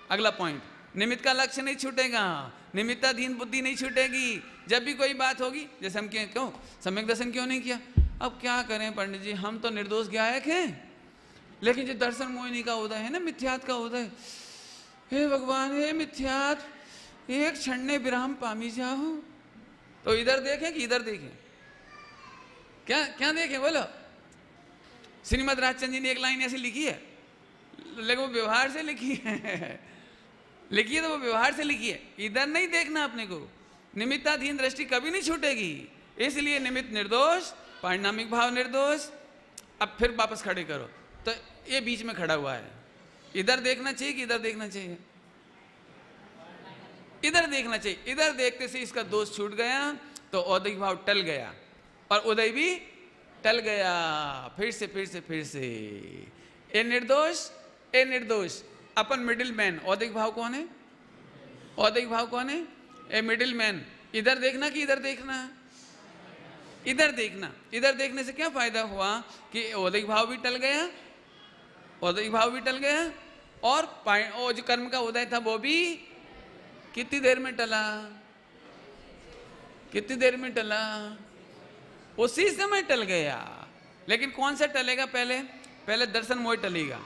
अगला पॉइंट, निमित्त का लक्ष्य नहीं छूटेगा, निमित्ताधीन बुद्धि नहीं छूटेगी। जब भी कोई बात होगी, जैसे हम क्यों सम्यक दर्शन क्यों नहीं किया, अब क्या करें पंडित जी, हम तो निर्दोष गायक हैं, लेकिन जो दर्शन मोहिनी का उदय है ना, मिथ्यात का उदय, हे भगवान हे मिथ्यात, एक क्षण ने विराम पामी जाओ। तो इधर देखें कि इधर देखें, क्या क्या देखें बोलो? श्रीमद राजचंद्र जी ने एक लाइन ऐसी लिखी है, लेकिन वो व्यवहार से लिखी है, लिखी है तो वो व्यवहार से लिखी है, इधर नहीं देखना अपने को। निमित्ताधीन दृष्टि कभी नहीं छूटेगी, इसलिए निमित्त निर्दोष, पारिणामिक भाव निर्दोष। अब फिर वापस खड़े करो, तो ये बीच में खड़ा हुआ है, इधर देखना चाहिए कि इधर देखना चाहिए? इधर देखना चाहिए। इधर देखते से इसका दोष छूट गया तो औदिक भाव टल गया और उदय भी टल गया। फिर से ए निर्दोष, अपन मिडिल मैन। औदिक भाव कौन है? औदिक भाव कौन है? A middle man. इधर देखना कि इधर देखना? इधर देखना। इधर देखने से क्या फायदा हुआ कि औदिक भाव भी टल गया, औदिक भाव भी टल गया, और जो कर्म का उदय था वो भी कितनी देर में टला? कितनी देर में टला? उसी समय टल गया। लेकिन कौन सा टलेगा? पहले दर्शन मोह टलेगा,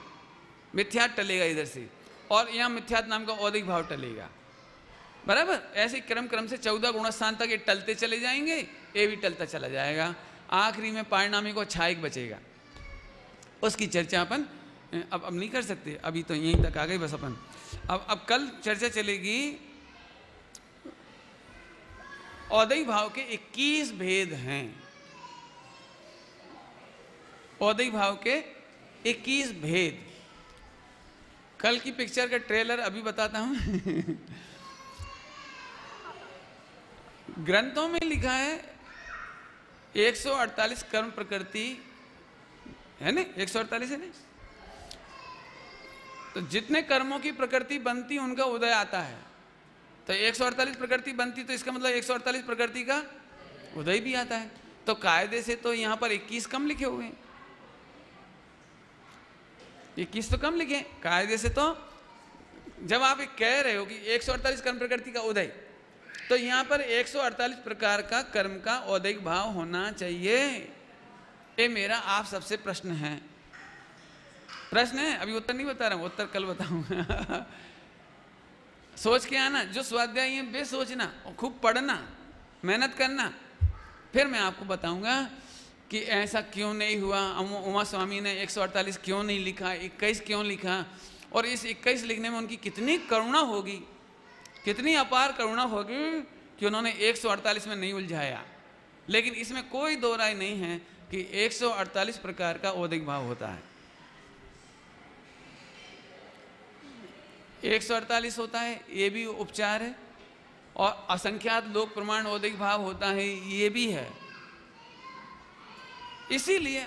मिथ्यात टलेगा इधर से, और यहाँ मिथ्यात नाम का औदिक भाव टलेगा। बराबर? ऐसे क्रम से 14 गुणस्थान तक ये टलते चले जाएंगे, ये भी टलता चला जाएगा। आखिरी में पारिणामिक और छायक बचेगा, उसकी चर्चा अपन अब नहीं कर सकते, अभी तो यहीं तक आ गए बस अपन। अब कल चर्चा चलेगी औदिक भाव के 21 भेद हैं। औदिक भाव के 21 भेद। कल की पिक्चर का ट्रेलर अभी बताता हूं। ग्रंथों में लिखा है 148 कर्म प्रकृति है ना, 148 है ना। तो जितने कर्मों की प्रकृति बनती उनका उदय आता है। तो 148 प्रकृति बनती, तो इसका मतलब 148 प्रकृति का उदय भी आता है। तो कायदे से तो यहां पर 21 कम लिखे हुए हैं, 21 तो कम लिखे कायदे से। तो जब आप कह रहे हो कि 148 कर्म प्रकृति का उदय, तो यहां पर 148 प्रकार का कर्म का औदिक भाव होना चाहिए। ये मेरा आप सबसे प्रश्न है। अभी उत्तर नहीं बता रहा हूं, उत्तर कल बताऊंगा। सोच के आना, जो स्वाध्याय है वे सोचना और खूब पढ़ना, मेहनत करना। फिर मैं आपको बताऊंगा कि ऐसा क्यों नहीं हुआ, उमा स्वामी ने 148 क्यों नहीं लिखा, 21 क्यों लिखा, और इस 21 लिखने में उनकी कितनी करुणा होगी, कितनी अपार करुणा होगी कि उन्होंने 148 में नहीं उलझाया। लेकिन इसमें कोई दो राय नहीं है कि 148 प्रकार का औदिक भाव होता है। 148 होता है, ये भी उपचार है, और असंख्यात लोक प्रमाण औदिक भाव होता है, ये भी है। इसीलिए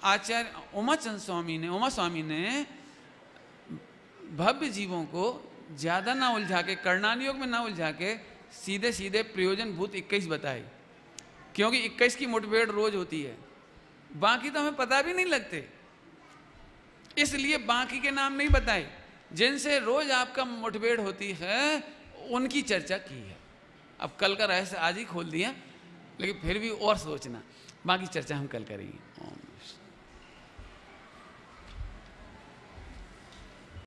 आचार्य उमा स्वामी ने भव्य जीवों को ज्यादा ना उलझा के, करणान योग में ना उलझा के, सीधे सीधे प्रयोजन भूत 21 बताए। क्योंकि 21 की मुठभेड़ रोज होती है, बाकी तो हमें पता भी नहीं लगते, इसलिए बाकी के नाम नहीं बताए। जिनसे रोज आपका मुठभेड़ होती है उनकी चर्चा की है। अब कल का रहस्य आज ही खोल दिया, लेकिन फिर भी और सोचना, बाकी चर्चा हम कल करेंगे। ओम।